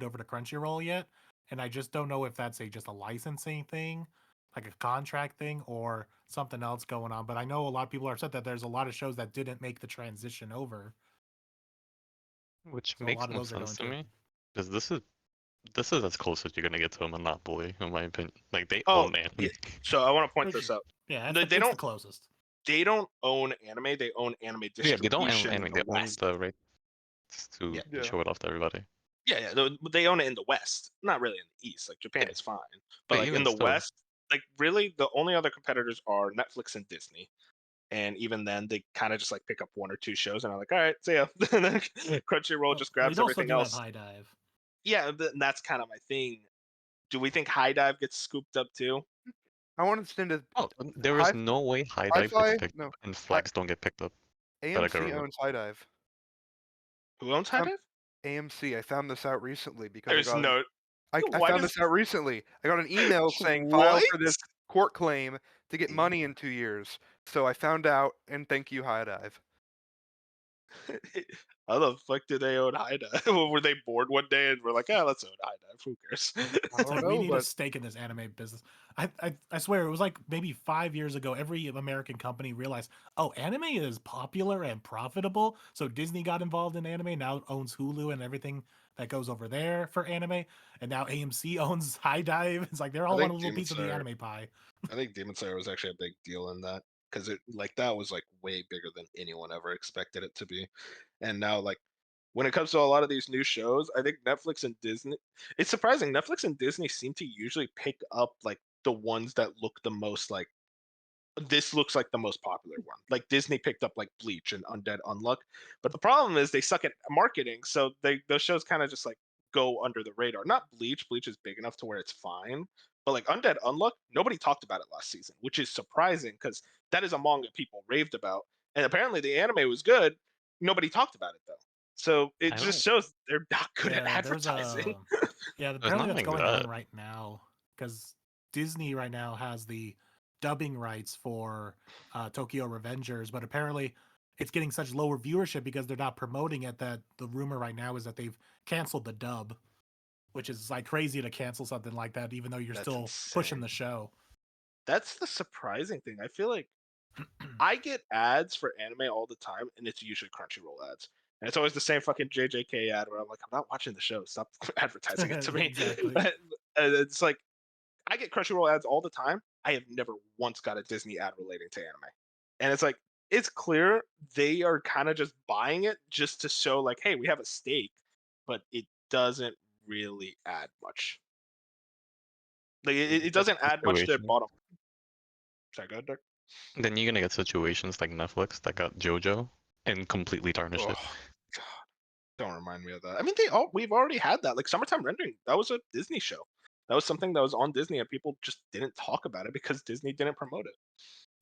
over to Crunchyroll yet, and I just don't know if that's just a licensing thing, like a contract thing, or something else going on. But I know a lot of people are upset that there's a lot of shows that didn't make the transition over, Which so a makes lot of no those are sense going to to. me, because this is as close as you're gonna get to a monopoly, in my opinion. Like they Oh, own anime. yeah. So I want to point Which- this out. Yeah, They it's the don't closest. they don't own anime. They own anime Yeah, they don't own distribution in anime. the They own West. the rights to Yeah. Yeah. show it off to everybody. Yeah, they own it in the West, not really in the East. Like Japan Yeah. is fine, but But like in even the still, West, like really the only other competitors are Netflix and Disney. And even then, they kind of just like pick up one or two shows and are like, all right, see ya. And then Crunchyroll just grabs we also everything do else. have High Dive. Yeah, and that's kind of my thing. Do we think High Dive gets scooped up too? I want to send a oh, there is Hi- no way High Dive Hi-Fi. gets picked No, up and flags don't get picked up by the AMC government. owns High Dive. Who owns High Um, Dive? AMC. I found this out recently because There's no. I Why found does this out recently. I got an email saying file what? for this court claim to get money in 2 years. So I found out, and thank you, High Dive. How the fuck did they own High Dive? Were they bored one day and were like, "Ah, let's own High Dive. Who cares?" I It's don't like we know, need a but stake in this anime business. I swear it was like maybe 5 years ago. Every American company realized, oh, anime is popular and profitable. So Disney got involved in anime. Now owns Hulu and everything that goes over there for anime. And now AMC owns High Dive. It's like they're all one think little Demon piece of the Slayer- anime pie. I think Demon Slayer was actually a big deal in that because it like that was like way bigger than anyone ever expected it to be, and now like when it comes to a lot of these new shows, I think Netflix and Disney. It's surprising. Netflix and Disney seem to usually pick up like the ones that look the most like this looks like the most popular one. Like Disney picked up like Bleach and Undead Unluck, but the problem is they suck at marketing, so those shows kind of just like go under the radar. Not Bleach. Bleach is big enough to where it's fine, but like Undead Unluck, nobody talked about it last season, which is surprising because that is a manga people raved about, and apparently the anime was good. Nobody talked about it though, so it I just don't. shows they're not good at Yeah, there's advertising. yeah, There's apparently that's nothing going that. on right now because Disney right now has the dubbing rights for Tokyo Revengers, but apparently it's getting such lower viewership because they're not promoting it that the rumor right now is that they've canceled the dub, which is like crazy to cancel something like that even though you're That's still pushing insane. the show. That's the surprising thing. I feel like I get ads for anime all the time, and it's usually Crunchyroll ads. And it's always the same fucking JJK ad where I'm like, I'm not watching the show. Stop advertising it to me. Exactly. But it's like I get Crunchyroll ads all the time. I have never once got a Disney ad relating to anime. And it's like it's clear they are kind of just buying it just to show like, hey, we have a stake, but it doesn't really add much. Like it doesn't add much to their Situation. bottom. Sorry, go ahead, Dirk. Then you're gonna get situations like Netflix that got JoJo and completely tarnished it. Oh, God. Don't remind me of that. I mean, we've already had that. Like Summertime Rendering, that was a Disney show. That was something that was on Disney, and people just didn't talk about it because Disney didn't promote it.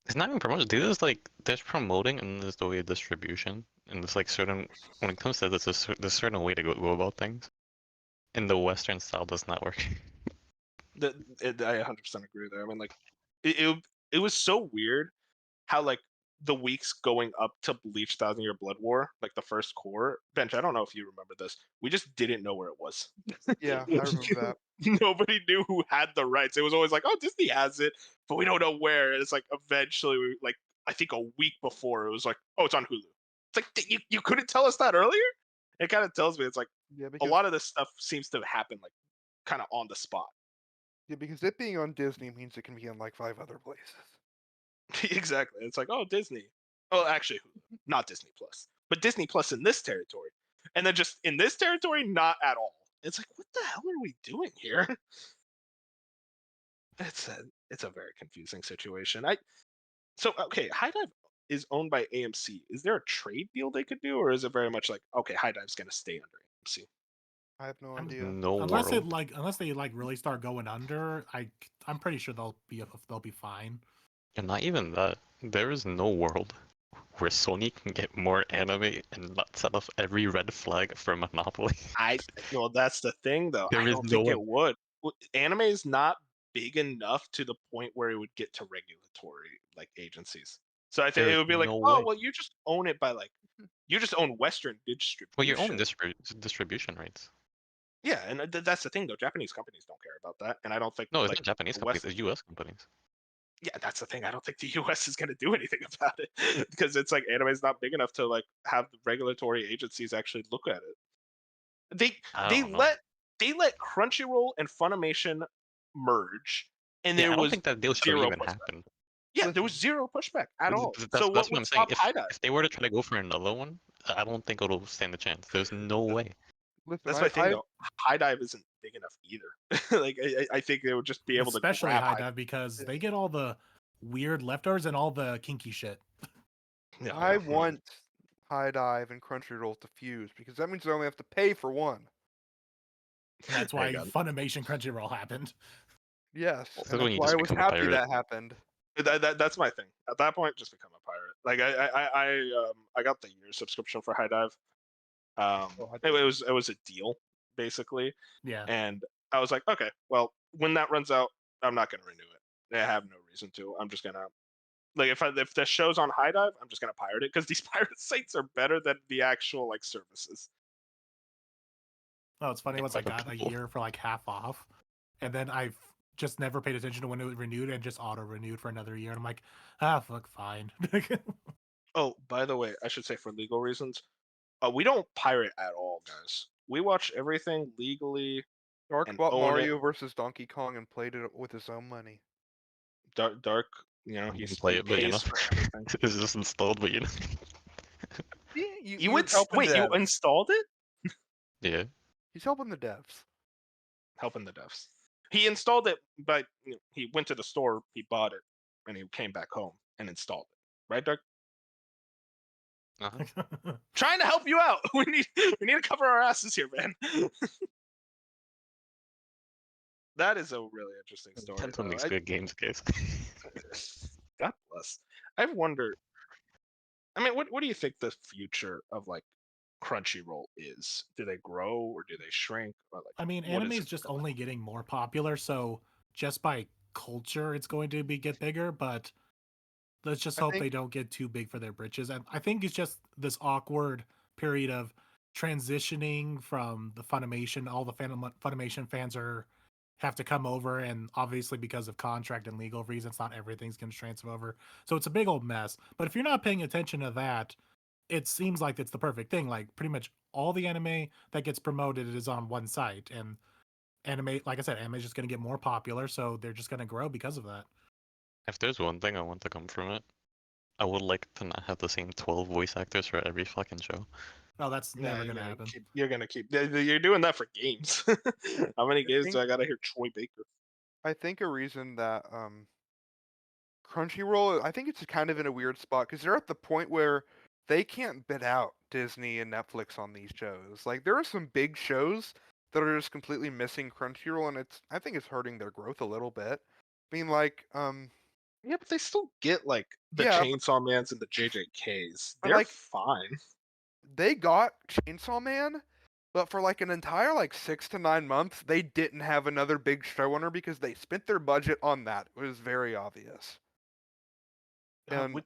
It's not even promotion. Dude, it's like there's promoting and there's the way of distribution, and it's like certain when it comes to this, there's a certain way to go about things. And the Western style does not work. I 100% agree there. I mean, like, it was so weird how like the weeks going up to Bleach Thousand Year Blood War, like the first core. Bench, I don't know if you remember this. We just didn't know where it was. Yeah, I remember that. Nobody knew who had the rights. It was always like, oh, Disney has it, but we don't know where. And it's like eventually, like I think a week before, it was like, oh, it's on Hulu. It's like you couldn't tell us that earlier. It kind of tells me it's like Yeah, a because lot of this stuff seems to happen like kind of on the spot. it being on Disney means it can be on like 5 other places. Exactly. It's like, oh, Disney. Oh, actually, Hulu, not Disney Plus, but Disney Plus in this territory, and then just in this territory, not at all. It's like, what the hell are we doing here? It's a very confusing situation. So okay, High Dive is owned by AMC. Is there a trade deal they could do, or is it very much like, okay, High Dive's going to stay under AMC? I have no I'm- idea. No Unless world. unless they like really start going under, I'm pretty sure they'll be fine. And not even that. There is no world where Sony can get more anime and not set off every red flag for Monopoly. Well, that's the thing, though. There I is don't no think way. it would. Anime is not big enough to the point where it would get to regulatory like agencies. So I think it There's would be like, no oh, way. well, you just own it by like, you just own Western distribution. Well, your own distribution rights. Yeah, and that's the thing, though. Japanese companies don't care about that, and I don't think No, it's like not Japanese the companies, West. it's US companies. Yeah, that's the thing. I don't think the U.S. is going to do anything about it because it's like anime is not big enough to like have the regulatory agencies actually look at it. I They don't know. let Crunchyroll and Funimation merge, and Yeah, there I don't was think that deal should zero even pushback. happen. Yeah, there was zero pushback at all. That's So what what would I'm saying. stop High Dive? If they were to try to go for another one, I don't think it'll stand a chance. There's no way. Listen, That's my thing, though. High Dive isn't big enough either. Like I think they would just be able Especially to grab High Dive because they get all the weird leftovers and all the kinky shit. Yeah, I want High Dive and Crunchyroll to fuse because that means I only have to pay for one. And that's There why you go. Funimation Crunchyroll happened. Yes, That's and when that's you why just I was become a happy pirate. that happened. That's my thing. At that point, just become a pirate. Like I got the year subscription for High Dive. It was a deal basically, Yeah. and I was like, okay, well, when that runs out, I'm not gonna renew it. I have no reason to. I'm just gonna like if the show's on High Dive, I'm just gonna pirate it because these pirate sites are better than the actual like services. Oh, it's funny. Yeah, Once I other got a people. year for like half off, and then I've just never paid attention to when it renewed and just auto renewed for another year. And I'm like, fuck, fine. Oh, by the way, I should say for legal reasons, we don't pirate at all, guys. We watch everything legally. Dark And bought own it. Mario versus Donkey Kong and played it with his own money. Dark, you know, You he can play it, but you know, pays for everything. it's just installed, but you know. Yeah, You installed it? Yeah. He's helping the devs. helping the devs. He installed it, but he went to the store, he bought it, and he came back home and installed it. Right, Doug? Uh-huh. Trying to help you out. We need to cover our asses here, man. That is a really interesting story. Nintendo though. makes good games, guys. God bless. I've wondered. I mean, what do you think the future of like Crunchyroll is? Do they grow or do they shrink? Or like, I mean, what anime is is it just going? only getting more popular, so just by culture, it's going to get bigger. But let's just I hope think they don't get too big for their britches. And I think it's just this awkward period of transitioning from the Funimation. All the Funimation fans have to come over, and obviously because of contract and legal reasons, not everything's going to transfer over. So it's a big old mess. But if you're not paying attention to that, it seems like it's the perfect thing. Like pretty much all the anime that gets promoted is on one site, and anime, like I said, anime is just going to get more popular, so they're just going to grow because of that. If there's one thing I want to come from it, I would like to not have the same 12 voice actors for every fucking show. Oh, that's Nah, never going to happen. You're gonna keep. You're doing that for games. How many games think- do I gotta hear Troy Baker? I think a reason that Crunchyroll, I think it's kind of in a weird spot because they're at the point where they can't bid out Disney and Netflix on these shows. Like there are some big shows that are just completely missing Crunchyroll, and I think it's hurting their growth a little bit. I mean, like, Yeah, but they still get like the yeah, Chainsaw Mans and the JJKs. but They're like fine. they got Chainsaw Man, but for like an entire like 6 to 9 months, they didn't have another big showrunner because they spent their budget on that. It was very obvious. And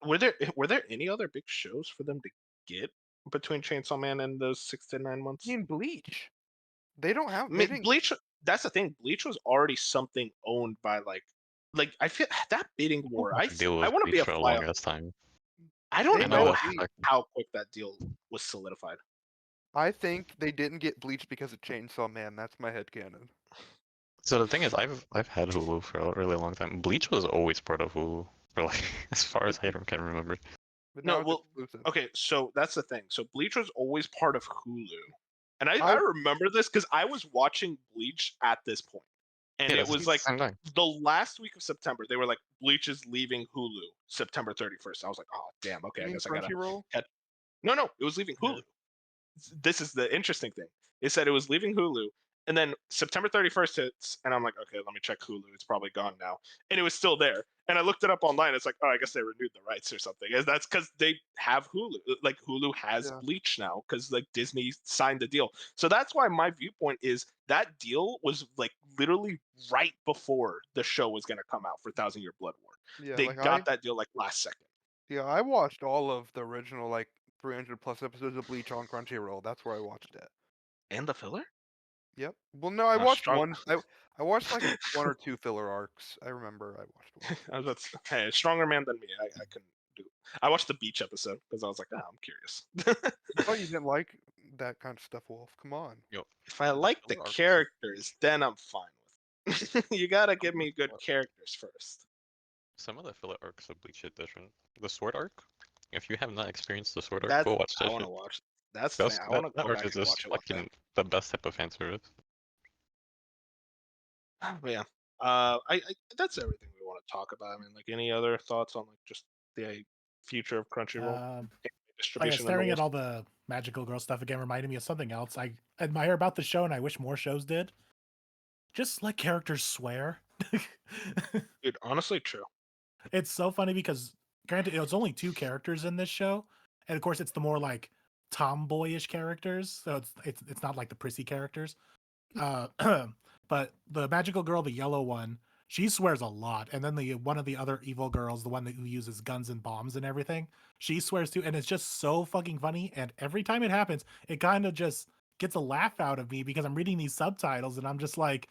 Were there any other big shows for them to get between Chainsaw Man and those 6 to 9 months? I mean, Bleach, they don't have. I They mean, didn't. Bleach. That's the thing. Bleach was already something owned by like I feel that bidding war. I Deal I with want to be Bleach a for a fly long on. ass time. I don't They I know know that Bleach. how quick that deal was solidified. I think they didn't get Bleach because of Chainsaw Man. That's my headcanon. So the thing is, I've had Hulu for a really long time. Bleach was always part of Hulu for like as far as I can remember. But No, now it's well, exclusive. okay, so that's the thing. So Bleach was always part of Hulu, and I I- remember this because I was watching Bleach at this point, and Yeah, it that's was the like same thing. the last week of September. They were like, Bleach is leaving Hulu September 31st. I was like, oh damn, okay, You I mean guess I gotta. Crunchyroll? No, it was leaving Yeah. Hulu. This is the interesting thing. It said it was leaving Hulu, and then September 31st hits, and I'm like, okay, let me check Hulu. It's probably gone now, and it was still there. And I looked it up online. It's like, oh, I guess they renewed the rights or something. And that's because they have Hulu. Like Hulu has Yeah. Bleach now because like Disney signed the deal. So that's why my viewpoint is that deal was like literally right before the show was gonna come out for Thousand Year Blood War. Yeah, They like got that deal like last second. I watched all of the original like 300 plus episodes of Bleach on Crunchyroll. That's where I watched it. And the filler? Yep. Well, no, I Ah, watched strong- one. I watched like one or two filler arcs. I remember I watched one. I was about to say, hey, stronger man than me. I couldn't do. I watched the beach episode because I was like, ah, I'm curious. I thought you didn't like that kind of stuff, Wolf. Come on. Yo, If I like the filler arcs- characters, then I'm fine with it. You gotta give me good characters first. Some of the filler arcs of Bleach are different. The Sword arc, if you have not experienced the Sword arc, That go watch I that want to shit. watch. That's the That's, thing. I that, want to that go arc back is and just watch it one fucking the best type of fan service. time. But yeah. I that's everything we want to talk about. I mean, like any other thoughts on like just the future of Crunchyroll Oh yeah, distribution? in the staring at West? all the magical girl stuff again reminded me of something else I admire about the show, and I wish more shows did. Just let characters swear. Dude, honestly, true. It's so funny because, granted, it was only 2 characters in this show, and of course, it's the more like tomboyish characters, so it's not like the prissy characters. Uh, but the magical girl, the yellow one, she swears a lot, and then the one of the other evil girls, the one who uses guns and bombs and everything, she swears too, and it's just so fucking funny. And every time it happens, it kind of just gets a laugh out of me because I'm reading these subtitles and I'm just like,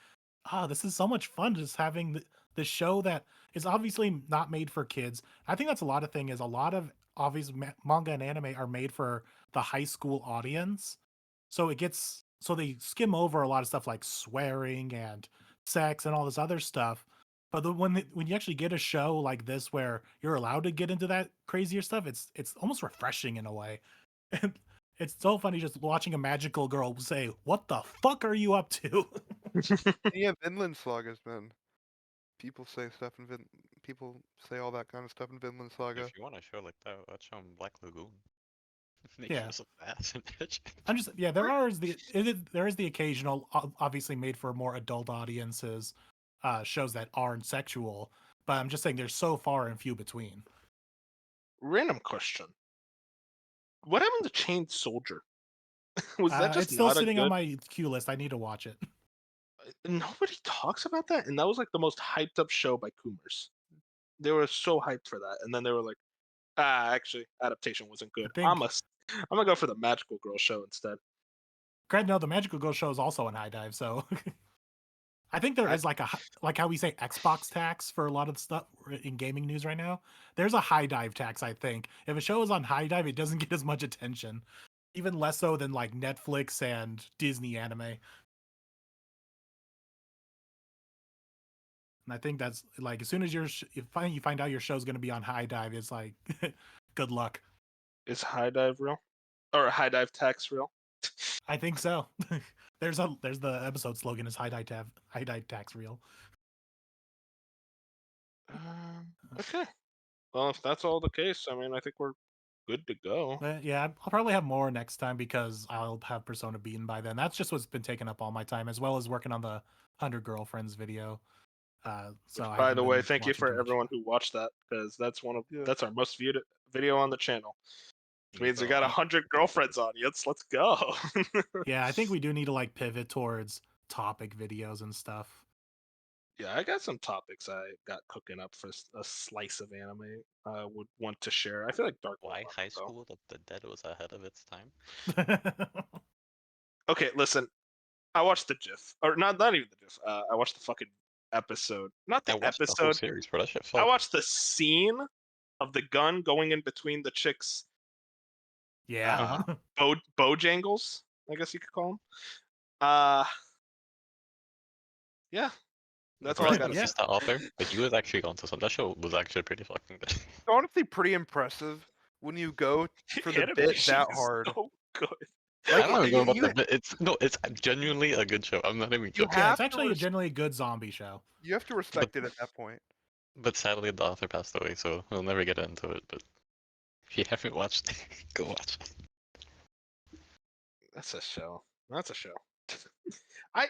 oh, this is so much fun just having the show that is obviously not made for kids. I think that's a lot of thing is a lot of obvious manga and anime are made for the high school audience. So so they skim over a lot of stuff like swearing and sex and all this other stuff. But when you actually get a show like this where you're allowed to get into that crazier stuff, it's almost refreshing in a way. And It's so funny just watching a magical girl say, "What the fuck are you up to?" Yeah, Vinland Saga's been. People say stuff in people say all that kind of stuff in Vinland Saga. If you want a show like that, watch Black Lagoon. Yeah. Nature's a ass in it. I'm just there is the occasional, obviously made for more adult audiences, shows that aren't sexual, but I'm just saying they're so far and few between. Random question. What happened to Chained Soldier? Was that just it's still not a sitting good? on my queue list. I need to watch it. Nobody talks about that, and that was like the most hyped up show by Coomers. They were so hyped for that, and then they were like, actually, adaptation wasn't good. think- I'm gonna go for the Magical Girl show instead. Granted, no, the Magical Girl show is also on High Dive, so I think there is like how we say Xbox tax for a lot of stuff in gaming news right now. There's a High Dive tax. I think if a show is on High Dive, it doesn't get as much attention, even less so than like Netflix and Disney anime. And I think that's like as soon as you find out your show's going to be on High Dive, it's like good luck. Is High Dive real? Or High Dive tax real? I think so. There's the episode slogan is High Dive tax real. Okay. Well, if that's all the case, I mean, I think we're good to go. Yeah, I'll probably have more next time because I'll have Persona beaten by then. That's just what's been taking up all my time, as well as working on the 100 Girlfriends video. So I By haven't the way, been thank you watching for too much. everyone who watched that, because that's Yeah. that's our most viewed video on the channel. Which means we So, got 100 girlfriends audience. Let's go. Yeah, I think we do need to like pivot towards topic videos and stuff. Yeah, I got some topics I got cooking up for a slice of anime I would want to share. I feel like Dark why World, High though. School of the Dead was ahead of its time? Okay, listen. I watched the GIF, or not even the GIF. I watched the fucking episode. Not I the watched the whole episode. series, bro. That shit I felt. watched the scene of the gun going in between the chicks' Yeah. bojangles, I guess you could call them. Yeah, that's all I Right, got to it's say. just the author, but he was actually onto something. That show was actually pretty fucking good. It's honestly pretty impressive when you go for the bit Animation that is hard. so good. Like, I don't you- know about you- that, but it's genuinely a good show. I'm not even You joking. Yeah, have it's to actually res- generally a good zombie show. You have to respect it at that point. But sadly, the author passed away, so we'll never get into it. But if you haven't watched it, go watch it. That's a show. That's a show. I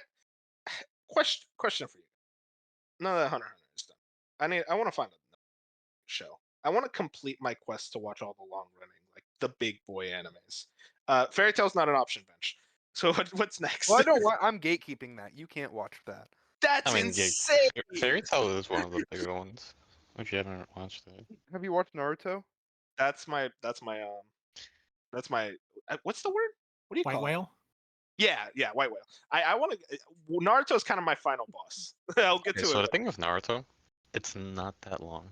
question for you. Now that Hunter x Hunter is done, I want to find a show. I want to complete my quest to watch all the long running, like the big boy animes. Fairy Tail's not an option, Bench. So what's next? Well, I don't. I'm gatekeeping that. You can't watch that. That's I mean, insane. Fairy Tail is one of the bigger ones. If you haven't watched it, Have you watched Naruto? That's my what's the word? What do you White call it? Whale? Yeah, White Whale. I want to. Naruto's kind of my final boss. I'll get okay, to so it. the thing with Naruto, it's not that long.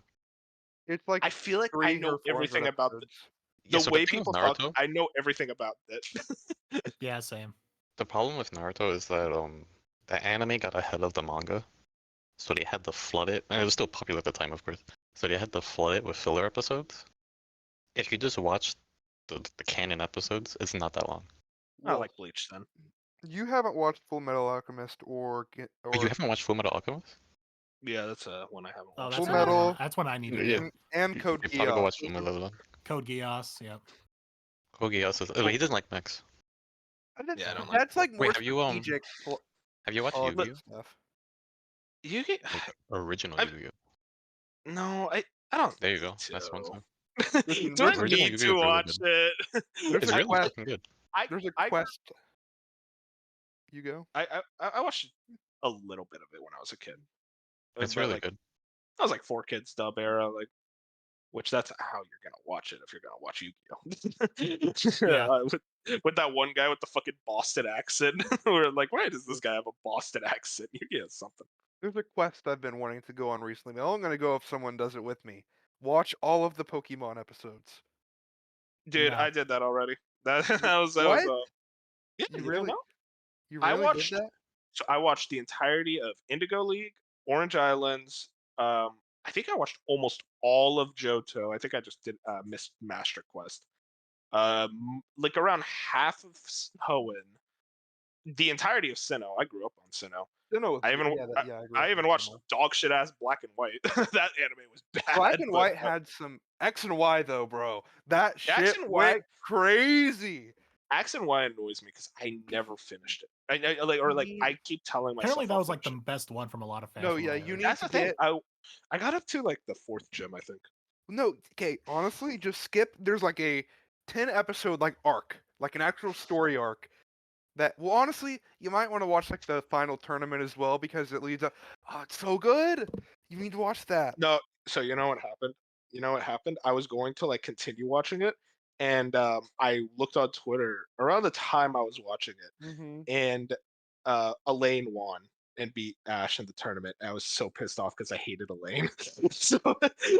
It's like I feel like I 300 know or 400 everything about episodes. Yeah, the so way the thing with people talk. Naruto, I know everything about it. Yeah, same. the problem with Naruto is that the anime got ahead of the manga, so they had to flood it, and it was still popular at the time, of course. So they had to flood it with filler episodes. If you just watch the canon episodes, it's not that long. I Well, like Bleach then. you haven't watched Full Metal Alchemist or But you haven't watched Fullmetal Alchemist? Yeah, that's one I haven't Oh, watched. that's Full one Metal- that's one I need to Yeah. do. and You Code probably go Geass. watch Fullmetal then. Code Geass, yep. Kogeass is. Oh, he doesn't like mechs. Yeah, I don't like That's like Wait, more have you strategic have you watched politics Yu-Gi-Oh? stuff. You get Like original I've- Yu-Gi-Oh? no, I don't. There you go. need That's one to. time. Listen, Do I there's- Original need Yu-Gi-Oh to is really watch good. it? There's It's a really quest. fucking good. There's a I- quest. You go. I watched a little bit of it when I was a kid. It's But, really like, good. I was like 4Kids dub era, like, which that's how you're gonna watch it if you're gonna watch Yu-Gi-Oh. Yeah. With that one guy with the fucking Boston accent. We're like, why does this guy have a Boston accent? Yu-Gi-Oh is something. There's a quest I've been wanting to go on recently. But I'm gonna go if someone does it with me. Watch all of the Pokemon episodes. Dude, No. I did that already. That was What? yeah, You you really- don't know? You I really watched- did that? So I watched the entirety of Indigo League, Orange Islands. I think I watched almost all of Johto. I think I just did missed Master Quest. like around half of Hoenn, the entirety of Sinnoh. I grew up on Sinnoh. Sinnoh was I good. even I grew I up even on watched Sinnoh. dog shit ass Black and White. That anime was bad. Black and but, White had some X and Y though, bro. That X shit and Y- went crazy. X and Y annoys me because I never finished it. I keep telling myself. Apparently, that I'll was like finish the best one from a lot of fans. No, from yeah, what I you heard. need That's to the thing. get. I got up to like the 4th gym, I think. No, okay, honestly, just skip. There's like a 10 episode like arc, like an actual story arc. That well, honestly, you might want to watch like the final tournament as well because it leads up. Oh, it's so good. You need to watch that. No, so you know what happened? You know what happened? I was going to like continue watching it, and I looked on Twitter around the time I was watching it, Mm-hmm. and Elaine won and beat Ash in the tournament. I was so pissed off because I hated Elaine. So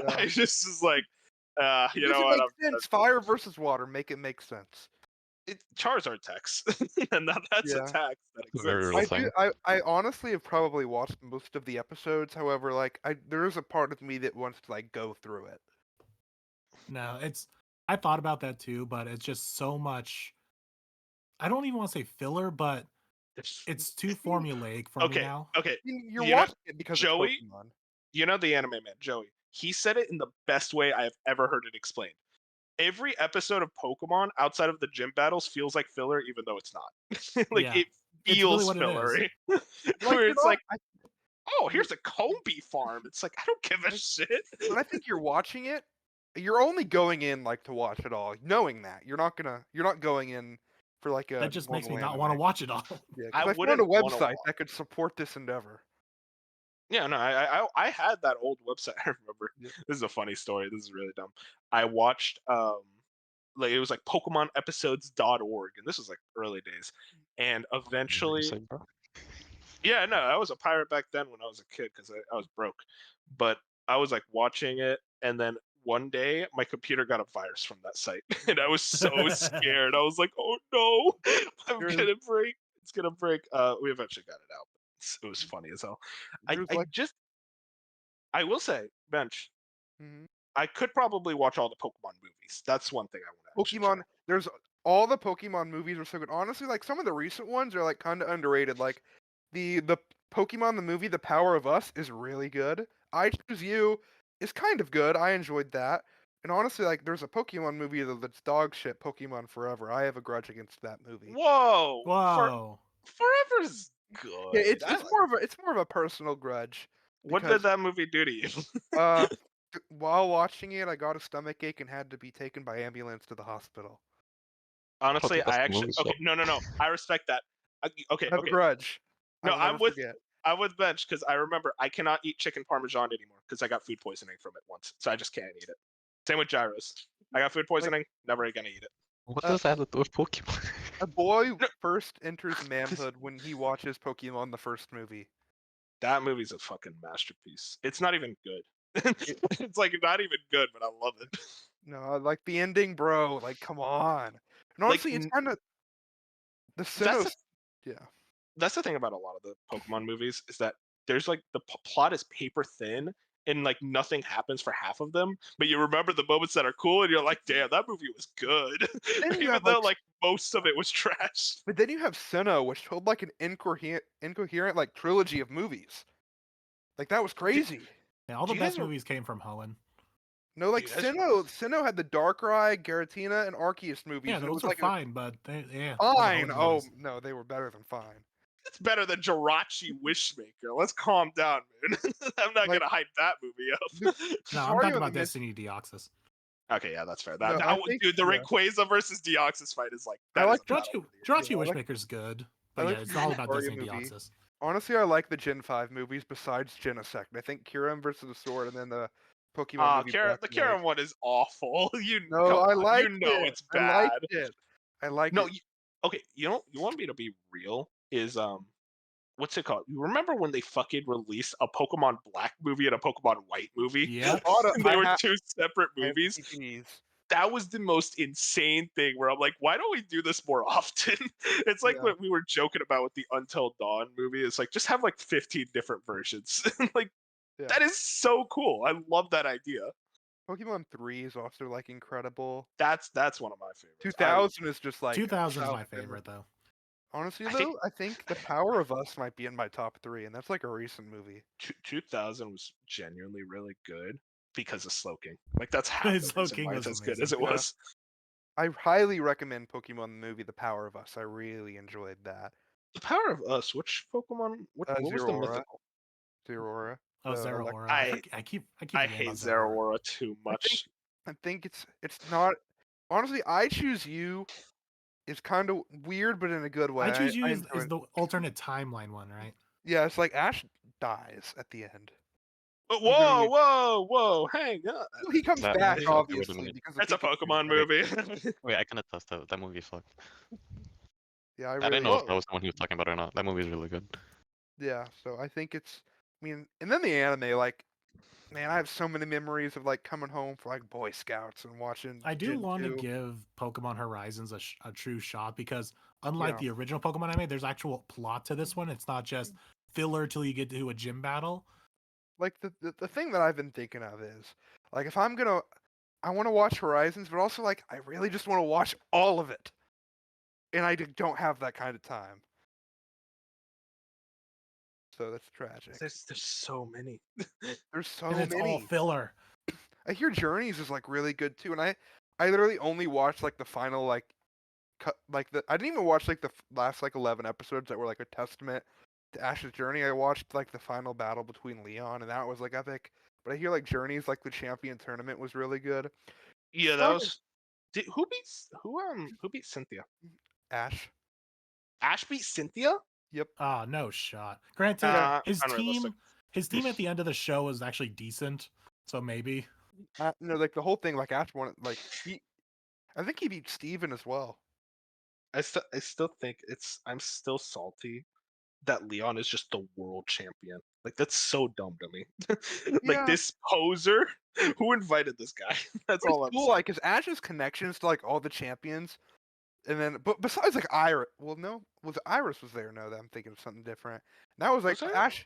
I just was like, you know what? Makes sense. Fire versus water. Make it make sense. Charizard attacks, and that's Yeah. attacks that Very exists. real I thing. I honestly have probably watched most of the episodes. However, like there is a part of me that wants to like go through it. No, I thought about that too, but it's just so much. I don't even want to say filler, but it's too formulaic for me Okay, now. okay. You're You know, watching it because Joey? it's Pokemon. You know the anime man, Joey. He said it in the best way I have ever heard it explained. Every episode of Pokemon outside of the gym battles feels like filler, even though it's not. Like Yeah. it It's really feels what it is. fillery. Like, Where you it's know, like, oh, here's a Combi farm. It's like I don't give a shit. when I think you're watching it, you're only going in like to watch it all, knowing that you're not going in for like a. That just makes me normal not want to anime. watch it all. Yeah, I because I found wouldn't a wanna website watch. that could support this endeavor. Yeah, no, I had that old website. I remember. Yeah. This is a funny story. This is really dumb. I watched like it was like PokemonEpisodes.org, and this was like early days. And eventually, yeah, no, I was a pirate back then when I was a kid because I was broke. But I was like watching it, and then one day my computer got a virus from that site, and I was so scared. I was like, "Oh no, I'm There's- gonna break! It's gonna break!" We eventually got it out. It was funny as hell. There's like, I will say, Bench. Mhm. I could probably watch all the Pokemon movies. That's one thing I want to. Pokemon. There's all the Pokemon movies are so good. Honestly, like some of the recent ones are like kind of underrated. Like the Pokemon the movie The Power of Us is really good. I Choose You is kind of good. I enjoyed that. And honestly, like there's a Pokemon movie that's dog shit. Pokemon Forever. I have a grudge against that movie. Whoa! Whoa. Forever's good. Yeah, it's more of a personal grudge. What because- did that movie do to you? While watching it, I got a stomach ache and had to be taken by ambulance to the hospital. Honestly, that's I the actually movie, okay. so- No. I respect that. Okay, I have a okay. grudge. No, I'll I'm never with forget. I'm with Bench because I remember I cannot eat chicken parmesan anymore because I got food poisoning from it once, so I just can't eat it. Same with gyros. I got food poisoning. Never gonna eat it. What does that have to do with Pokemon? A boy first enters manhood when he watches Pokemon the first movie. That movie's a fucking masterpiece. It's not even good. It's like not even good, but I love it. No, like the ending, bro. Like, come on. And honestly, it's kind of the That's Sinnoh. Yeah. That's the thing about a lot of the Pokemon movies is that there's like the plot is paper thin and like nothing happens for half of them, but you remember the moments that are cool and you're like, damn, that movie was good, Then you even have, though like- like most of it was trash. But then you have Sinnoh, which told like an incoherent like trilogy of movies. Like that was crazy. Yeah, all Do the you guys best re- movies came from Hoenn. No, like Dude, that's- Sinnoh had the Darkrai, Giratina, and Arceus movies. Yeah, and it those was are like fine, but yeah. fine. those are Hoenn Oh movies. no, they were better than fine. It's better than Jirachi Wishmaker. Let's calm down, man. I'm not Like- gonna hype that movie up. No, I'm Mario talking and about the Mist- Destiny Deoxys. Okay, yeah, that's fair. No, I think- Dude, the yeah. Rayquaza versus Deoxys fight is like I that like is a battle Jirachi for the ages. I like- Wishmaker's good, I but like yeah, it's the all about Mario Destiny movie. Deoxys. Honestly, I like the Gen 5 movies besides Genesect. I think Kyurem versus the Sword and then the Pokemon movie. Black The and White. Kyurem one is awful. No, come I on, like you know it. it's I bad. liked it. I like No, it. okay, you know, you want me to be real? Is what's it called? You remember when they fucking released a Pokemon Black movie and a Pokemon White movie? Yeah. They were I two separate have movies. TPs. That was the most insane thing where I'm like, why don't we do this more often? It's like Yeah. what we were joking about with the Until Dawn movie. It's like just have like 15 different versions. Like Yeah. that is so cool. I love that idea. Pokemon 3 is also like incredible. That's one of my favorites. 2000 is just like 2000 is my solid. favorite though. Honestly I though, think- I think The Power of Us might be in my top 3, and that's like a recent movie. 2000 was genuinely really good because of Slowking. Like that's half the reason Slowking why was it's as good as amazing. it Yeah. was. I highly recommend Pokemon the movie The Power of Us. I really enjoyed that. The Power of Us. Which Pokemon? What was the Zeraora. mythical? Zeraora. Oh, the elec- Zeraora. I- I keep I forgetting hate about Zeraora. Zeraora too much. I think it's not. Honestly, I Choose You is kind of weird, but in a good way. I Choose You I is enjoy the alternate timeline one, right? Yeah, it's like Ash dies at the end. But Literally- whoa! Hang on. Well, he comes That back movie- wait a obviously minute. because of That's a Pikachu, Pokemon but movie. Wait, I can attest that movie fucked. Yeah, I I really. didn't know if Whoa. that was someone he was talking about or not. That movie is really good. Yeah, so I think it's. I mean, and then the anime, like, man, I have so many memories of like coming home for like Boy Scouts and watching. I do Gen want to 2. give Pokemon Horizons a true shot because unlike Yeah. the original Pokemon anime, there's actual plot to this one. It's not just filler till you get to a gym battle. Like the thing that I've been thinking of is like if I'm gonna, I want to watch Horizons, but also like I really just want to watch all of it, and I don't have that kind of time. So that's tragic. There's so many. There's so And it's all many. filler. I hear Journeys is like really good too, and I literally only watched like the final like cut like the I didn't even watch like the last like 11 episodes that were like a testament to Ash's journey. I watched like the final battle between Leon, and that was like epic. But I hear like Journeys, like the champion tournament, was really good. Yeah, that Fucking- was. Who beat Cynthia? Ash. Ash beat Cynthia? Ah, no shot. Granted, his unrealistic. team at the end of the show was actually decent, so maybe. No, like the whole thing, like Ash won. Like I think he beat Steven as well. I still think I'm still salty that Leon is just the world champion. Like that's so dumb to me. Like Yeah. this poser. Who invited this guy? That's But all I'm it's cool, saying. like, cause Ash's connections to like all the champions, and then but besides like Iris, well, no, was Iris was there? No, that I'm thinking of something different. That was like Was there? Ash.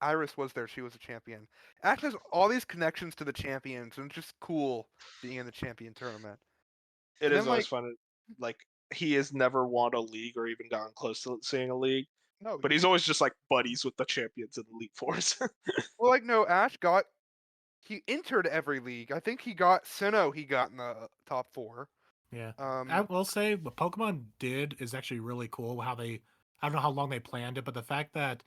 Iris was there. She was a champion. Ash has all these connections to the champions, and it's just cool being in the champion tournament. It and is then, always fun. Like he has never won a league or even gotten close to seeing a league, No, but he's always just like buddies with the champions in the Elite Force. well, like no, Ash got. He entered every league. I think he got Sinnoh. He got in the top 4. Yeah. Um, I will say what Pokemon did is actually really cool. How they, I don't know how long they planned it, but the fact that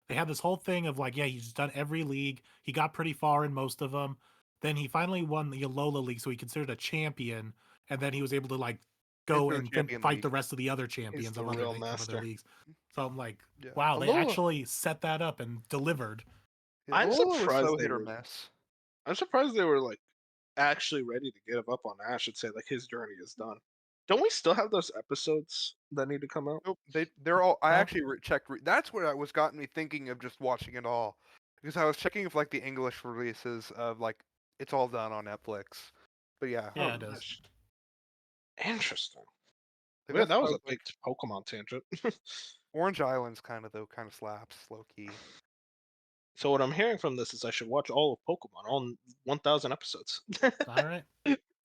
they had this whole thing of like, yeah, he's done every league. He got pretty far in most of them. Then he finally won the Alola League, so he considered a champion. And then he was able to like go Enter the and champion fight league. the rest of the other champions the of other, real of master. other leagues. So I'm like, yeah. wow, they Alola- actually set that up and delivered. yeah, I'm Alola was surprised so they hit or were- miss. I'm surprised they were like actually ready to give up on Ash and say like his journey is done. Don't we still have those episodes that need to come out? Nope, they're all. I No. actually checked. That's what I was gotten me thinking of just watching it all, because I was checking if like the English releases of like it's all done on Netflix. But yeah, Yeah, Oh, it does. nice. Interesting. like, Yeah, that's that why was I a big Pokemon tangent. Orange Island's kind of slaps low key. So what I'm hearing from this is I should watch all of Pokemon, all 1,000 episodes. All right.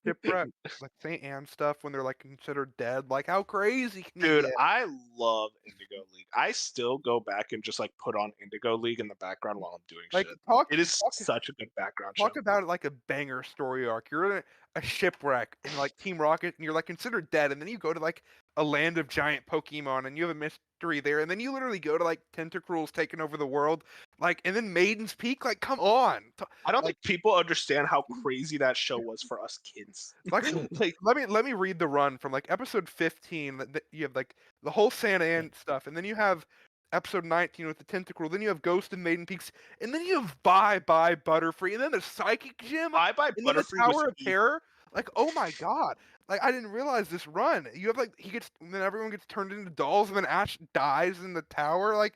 Shipwreck, like St. Anne stuff when they're like considered dead. Like how crazy can you Dude, get? I love Indigo League. I still go back and just like put on Indigo League in the background while I'm doing Like shit. talk. It is talk, such a good background show. talk about it like a banger story arc. You're in a shipwreck in like Team Rocket, and you're like considered dead, and then you go to like a land of giant Pokemon, and you have a mystery there, and then you literally go to like Tentacruel's taking over the world, like, and then Maiden's Peak. Like, come on, I don't like- think people understand how crazy that show was for us kids. like. Like, Let me read the run from like episode 15. That you have like the whole Santa Anne stuff, and then you have episode 19 with the Tentacruel. Then you have Ghost and Maiden Peaks, and then you have Bye Bye Butterfree, and then the Psychic Gym, Bye Bye and then the Butterfree was Tower of easy. Terror. Like, oh my god! Like, I didn't realize this run. You have like and then everyone gets turned into dolls, and then Ash dies in the tower. Like,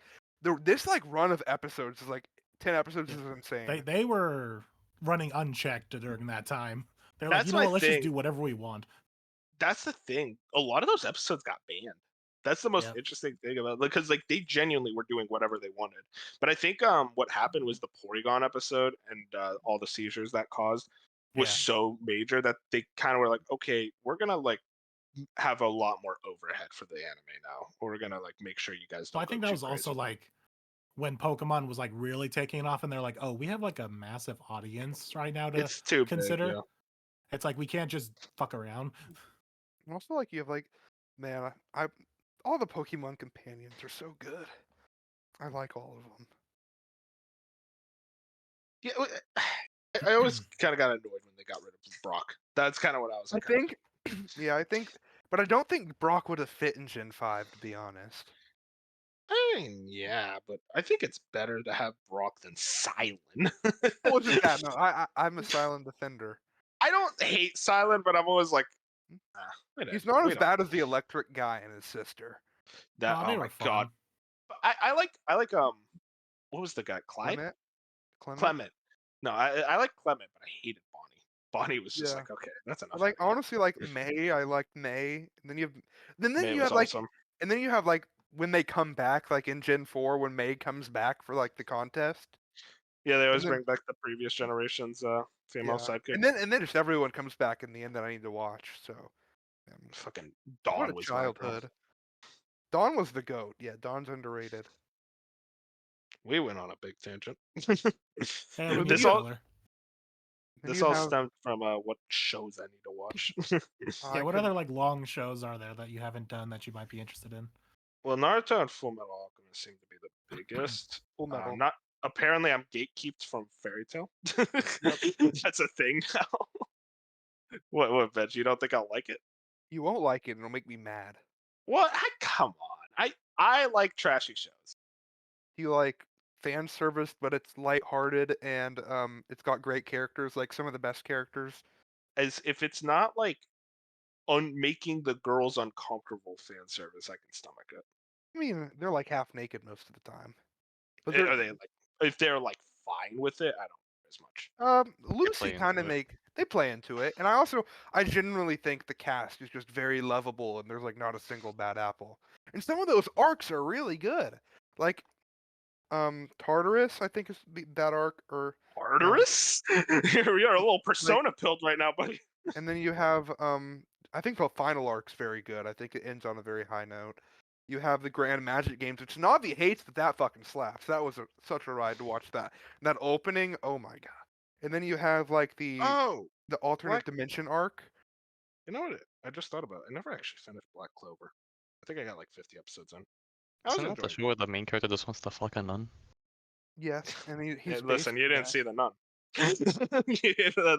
this like run of episodes is like 10 episodes is insane. They were running unchecked during that time. They're like, That's you know my what, let's just thing. do whatever we want. That's the thing. A lot of those episodes got banned. That's the most Yep. interesting thing about it, because like they genuinely were doing whatever they wanted. But I think what happened was the Porygon episode and all the seizures that caused was Yeah. so major that they kind of were like, okay, we're gonna like have a lot more overhead for the anime now. We're gonna like make sure you guys So don't I go think that too was also crazy. like when Pokemon was like really taking off, and they're like, "Oh, we have like a massive audience right now to It's too big, consider." yeah. It's like we can't just fuck around. And also, like you have like, man, I all the Pokemon companions are so good. I like all of them. Yeah, I always kind of got annoyed when they got rid of Brock. That's kind of what I was I like. think, yeah, I think, but I don't think Brock would have fit in Gen 5, to be honest. I mean, yeah, but I think it's better to have Brock than Silent. Well, just that. No, I'm a silent defender. I don't hate Silent, but I'm always like, wait He's a, not as wait on bad as the electric guy and his sister. that. They Oh were my god, fun. I like what was the guy? Clyde? Clement. Clement. No, I like Clement, but I hated Bonnie. Bonnie was just Yeah. like, okay, that's enough. Like honestly, like May, I liked May. And then you have, then May you was have like, awesome. and then you have like when they come back, like in Gen 4, when May comes back for like the contest. Yeah, they always then- bring back the previous generation's female Yeah. sidekick. And then just everyone comes back in the end that I need to watch. So, Fucking what Dawn a was my girl. childhood. Dawn was the goat. Yeah, Dawn's underrated. We went on a big tangent. Hey, we need this you- all Then this you all have- stemmed from what shows I need to watch. Yeah, I what could- other like long shows are there that you haven't done that you might be interested in? Well, Naruto and Full Metal Alchemist seem to be the biggest. Full Metal? Not apparently, I'm gatekeeped from Fairy Tail. That's a thing now. What, Veg? You don't think I'll like it? You won't like it. It'll make me mad. What? Come on. I like trashy shows. You like fan service, but it's lighthearted and it's got great characters, like some of the best characters. As if it's not like making the girls uncomfortable fan service, I can stomach it. I mean, they're like half naked most of the time. But Are they like if they're like fine with it? I don't know as much. Lucy play kind of into it. they play into it, and I genuinely think the cast is just very lovable, and there's like not a single bad apple. And some of those arcs are really good, like Tartarus, I think is that arc, or Tartarus? We are a little persona pilled right now, buddy. and then you have I think the final arc's very good. I think it ends on a very high note. You have the Grand Magic Games, which Navi hates, but that fucking slaps. That was such a ride to watch that. And that opening, oh my god. And then you have like the Oh, alternate Black- dimension arc. you know what? I just thought about it. I never actually finished Black Clover. I think I got like 50 episodes in. I was Isn't that the enjoying show where the main character just wants to fuck a nun? Yes, and it. he's Listen, you basically didn't that. see the nun.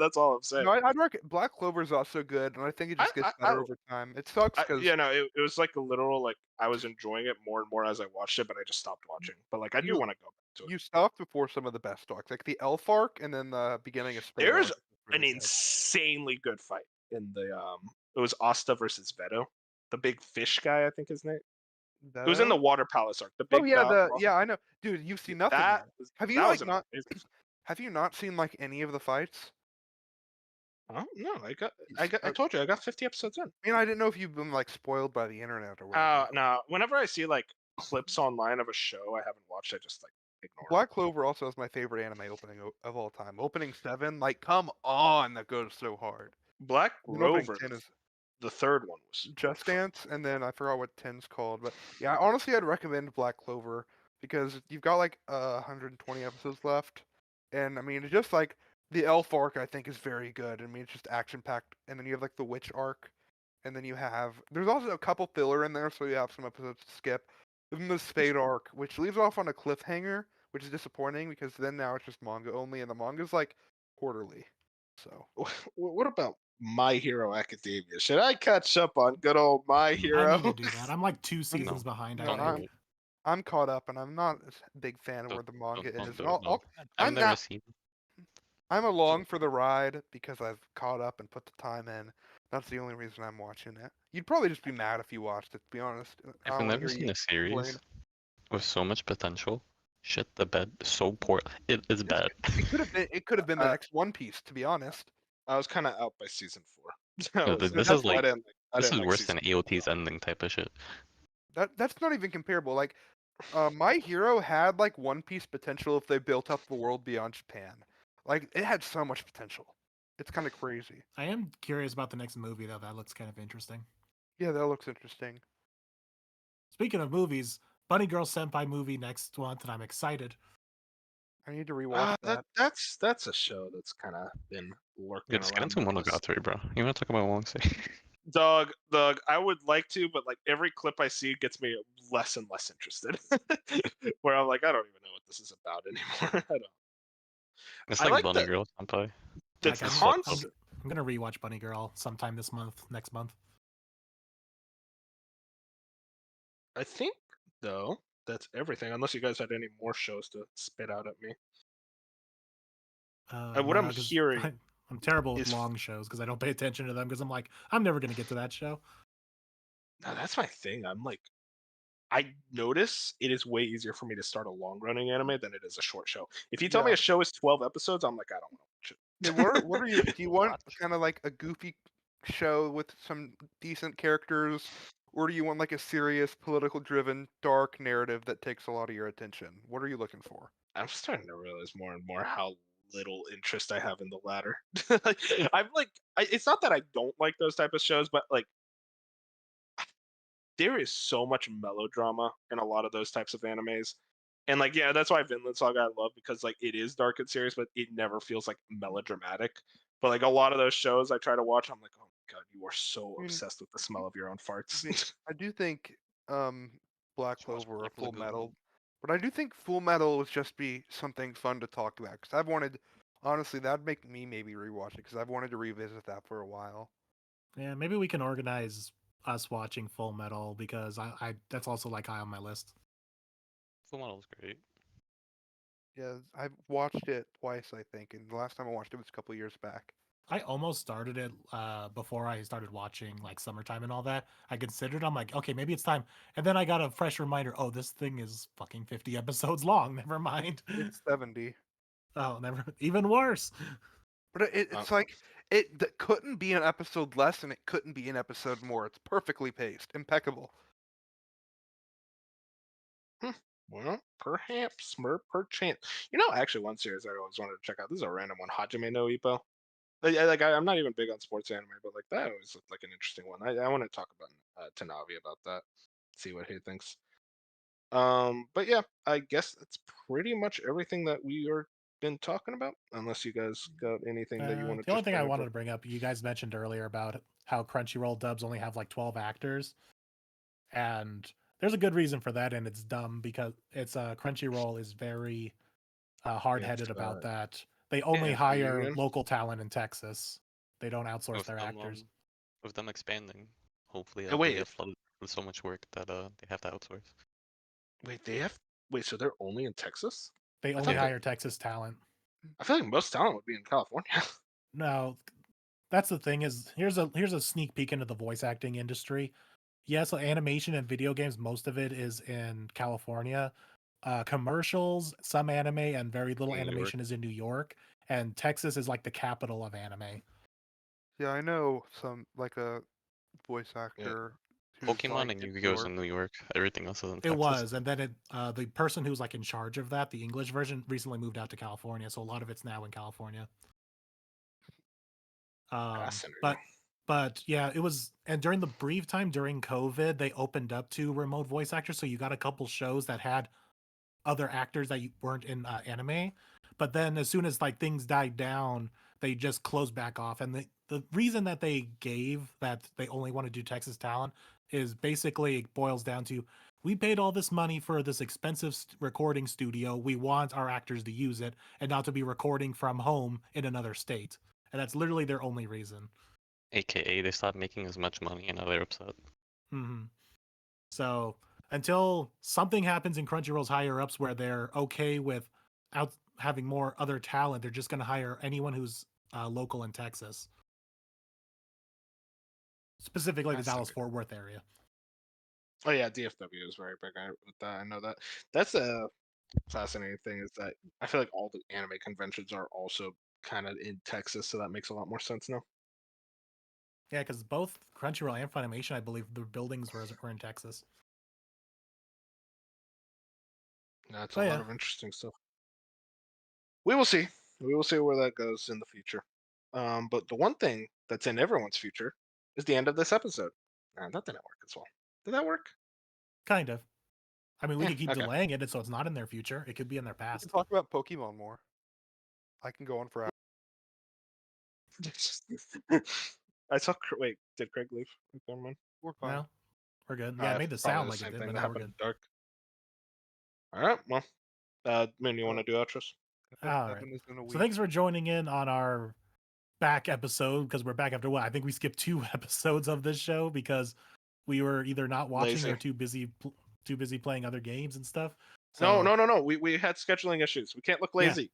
That's all I'm saying. No, I'd recommend Black Clover is also good, and I think it just gets better over time. It sucks because Yeah, no, it was like a literal like I was enjoying it more and more as I watched it, but I just stopped watching. But like I do You- want to go back to it. you stopped before some of the best arcs, like the Elf arc, and then the beginning of Spade There's arc is An really good. insanely good fight in the it was Asta versus Veto, the big fish guy, I think his name. It was in the Veto? Water Palace arc. The big Oh yeah, boss. yeah, I know, dude. You've seen nothing That yet. was, Have you that like was not? amazing. Have you not seen like any of the fights? Oh, no, I told you I got 50 episodes in. I mean, I didn't know if you've been like spoiled by the internet or whatever. No, whenever I see like clips online of a show I haven't watched, I just like ignore it. Black Clover also is my favorite anime opening of all time. Opening 7, like, come on, that goes so hard. Black And opening Rover, 10 is the third one was Just Dance, and then I forgot what 10's called, but yeah, honestly, I'd recommend Black Clover because you've got like 120 episodes left, and I mean, it's just like the Elf arc, I think, is very good. I mean, it's just action packed, and then you have like the Witch arc, and then there's also a couple filler in there, so you have some episodes to skip. Then the Spade arc, which leaves off on a cliffhanger, which is disappointing because then now it's just manga only, and the manga's like quarterly. So What about My Hero Academia? Should I catch up on good old My Hero? I need to do that. I'm like 2 seasons behind. No, I think. I'm caught up, and I'm not a big fan of Don't- where the manga don't is. do And it, no. I've I'm never not- seen. I'm along for the ride because I've caught up and put the time in. That's the only reason I'm watching it. You'd probably just be mad if you watched it, to be honest. I I've don't wanna never hear seen you a series complain. with so much potential. Shit, the bed so poor. It is bad. It could have been the Uh, next One Piece, to be honest. I was kind of out by season 4. No, This this is like- I This didn't is like worse than season 4 AOT's at all. ending type of shit. That's not even comparable. Like, My Hero had like One Piece potential if they built up the world beyond Japan. Like, it had so much potential. It's kind of crazy. I am curious about the next movie though. That looks kind of interesting. Yeah, that looks interesting. Speaking of movies, Bunny Girl Senpai movie next month, and I'm excited. I need to rewatch that. That's a show that's kind of been lurking Let's get around into my list. Monogatari, bro. You want to talk about Wongsei? Dog, I would like to, but like every clip I see gets me less and less interested. Where I'm like, I don't even know what this is about anymore. I don't. It's I like like Bunny the Girl Senpai. the Like, It's concept. I'm gonna rewatch Bunny Girl sometime this month, next month. I think though that's everything. Unless you guys had any more shows to spit out at me. What I'm 'Cause hearing I'm terrible with is long shows because I don't pay attention to them because I'm like, I'm never gonna get to that show. no, that's my thing. I'm like, I notice it is way easier for me to start a long running anime than it is a short show. If you tell me Yeah. a show is 12 episodes, I'm like, I don't want to watch Yeah, it. what are you? Do you want Watch. kind of like a goofy show with some decent characters, or do you want like a serious, political-driven, dark narrative that takes a lot of your attention? What are you looking for? I'm starting to realize more and more how little interest I have in the latter. Like, it's not that I don't like those type of shows, but like there is so much melodrama in a lot of those types of animes. And like, yeah, that's why Vinland Saga I love because like it is dark and serious, but it never feels like melodramatic. But like a lot of those shows I try to watch, I'm like, oh my god, you are so I mean, obsessed with the smell of your own farts. I do think Black Should watch Clover or Black Full Lagoon. Metal, but I do think Full Metal would just be something fun to talk about because I've wanted, honestly, that'd make me maybe rewatch it because I've wanted to revisit that for a while. Yeah, maybe we can organize us watching Full Metal because I that's also like high on my list. Full Metal's great. Yeah, I've watched it twice, I think, and the last time I watched it was a couple years back. I almost started it before I started watching like Summertime and all that. I considered I'm like, okay, maybe it's time. And then I got a fresh reminder, oh, this thing is fucking 50 episodes long. Never mind. It's 70. Oh, never even worse. But it's like couldn't be an episode less and it couldn't be an episode more. It's perfectly paced, impeccable. Well, perhaps, perchance. Actually, one series I always wanted to check out. This is a random one, Hajime no Ippo. I'm not even big on sports anime, but like that always looked like an interesting one. I want to talk about Tanavi about that, see what he thinks. But yeah, I guess that's pretty much everything that we are been talking about. Unless you guys got anything that you want to The only just thing I bring up. wanted to bring up, you guys mentioned earlier about how Crunchyroll dubs only have like 12 actors, and there's a good reason for that, and it's dumb because it's Crunchyroll is very hard-headed about that. They only hire Union. local talent in Texas. They don't outsource With their them, actors. with them expanding, hopefully Hey, they wait. get flooded with so much work that they have to outsource. Wait, so they're only in Texas? They thought only they- hire Texas talent. I feel like most talent would be in California. No, that's the thing is here's a sneak peek into the voice acting industry. Yes, animation and video games, most of it is in California. Commercials, some anime, and very little New York. animation is in New York. And Texas is like the capital of anime. Yeah, I know some like a voice actor. who's, Pokemon like, and in Yu-Gi-Oh! Is York. in New York. Everything else is in It Texas. was, and then the person who's like in charge of that, the English version, recently moved out to California, so a lot of it's now in California. Fascinating. But yeah, it was, and during the brief time during COVID, they opened up to remote voice actors, so you got a couple shows that had other actors that weren't in anime. But then as soon as like things died down, they just closed back off. And the reason that they gave that they only want to do Texas talent is basically it boils down to we paid all this money for this expensive recording studio. We want our actors to use it and not to be recording from home in another state. And that's literally their only reason. AKA they stopped making as much money and now they're upset. Mm-hmm. So until something happens in Crunchyroll's higher ups where they're okay with having more other talent, they're just going to hire anyone who's local in Texas, specifically the Dallas Fort Worth area. Oh yeah, DFW is very big with that. I know that. That's a fascinating thing is that I feel like all the anime conventions are also kind of in Texas, so that makes a lot more sense now. Yeah, because both Crunchyroll and Funimation, I believe, the buildings were in Texas. That's a lot of interesting stuff. We will see. We will see where that goes in the future. But the one thing that's in everyone's future is the end of this episode. That didn't work as well. Did that work? Kind of. I mean, we Yeah, could keep okay. delaying it, so it's not in their future. It could be in their We past. can talk about Pokemon more. I can go on for hours. I saw. Wait, did Craig leave? Never mind. We're fine. No, we're good. Yeah, it made the sound like it did, but now we're good. Dark. All right. Well, Moon, you want to do outros? All right. FF7 is in a So week. thanks for joining in on our back episode, because we're back after what? I think we skipped 2 episodes of this show because we were either not watching Lazy. or too busy playing other games and stuff. No, So, no. We had scheduling issues. We can't look Yeah. lazy.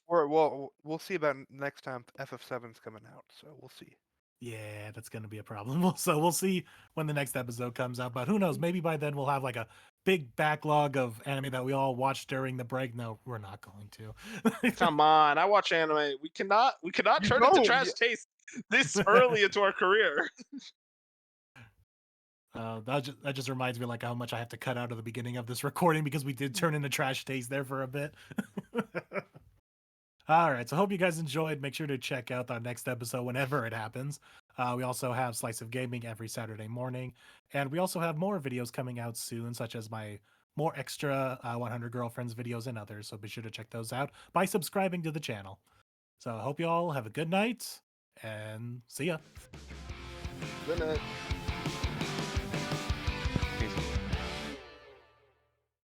Well, we'll see about next time FF7's coming out, so we'll see. Yeah, that's going to be a problem. So we'll see when the next episode comes out. But who knows? Maybe by then we'll have like a big backlog of anime that we all watched during the break. No, we're not going to. Come on, I watch anime. We cannot turn it to trash taste this early into our career. That just reminds me like how much I have to cut out of the beginning of this recording because we did turn into trash taste there for a bit. All right, so hope you guys enjoyed. Make sure to check out our next episode whenever it happens. We also have Slice of Gaming every Saturday morning, and we also have more videos coming out soon, such as my more extra 100 Girlfriends videos and others. So be sure to check those out by subscribing to the channel. So I hope you all have a good night, and see ya. Good night.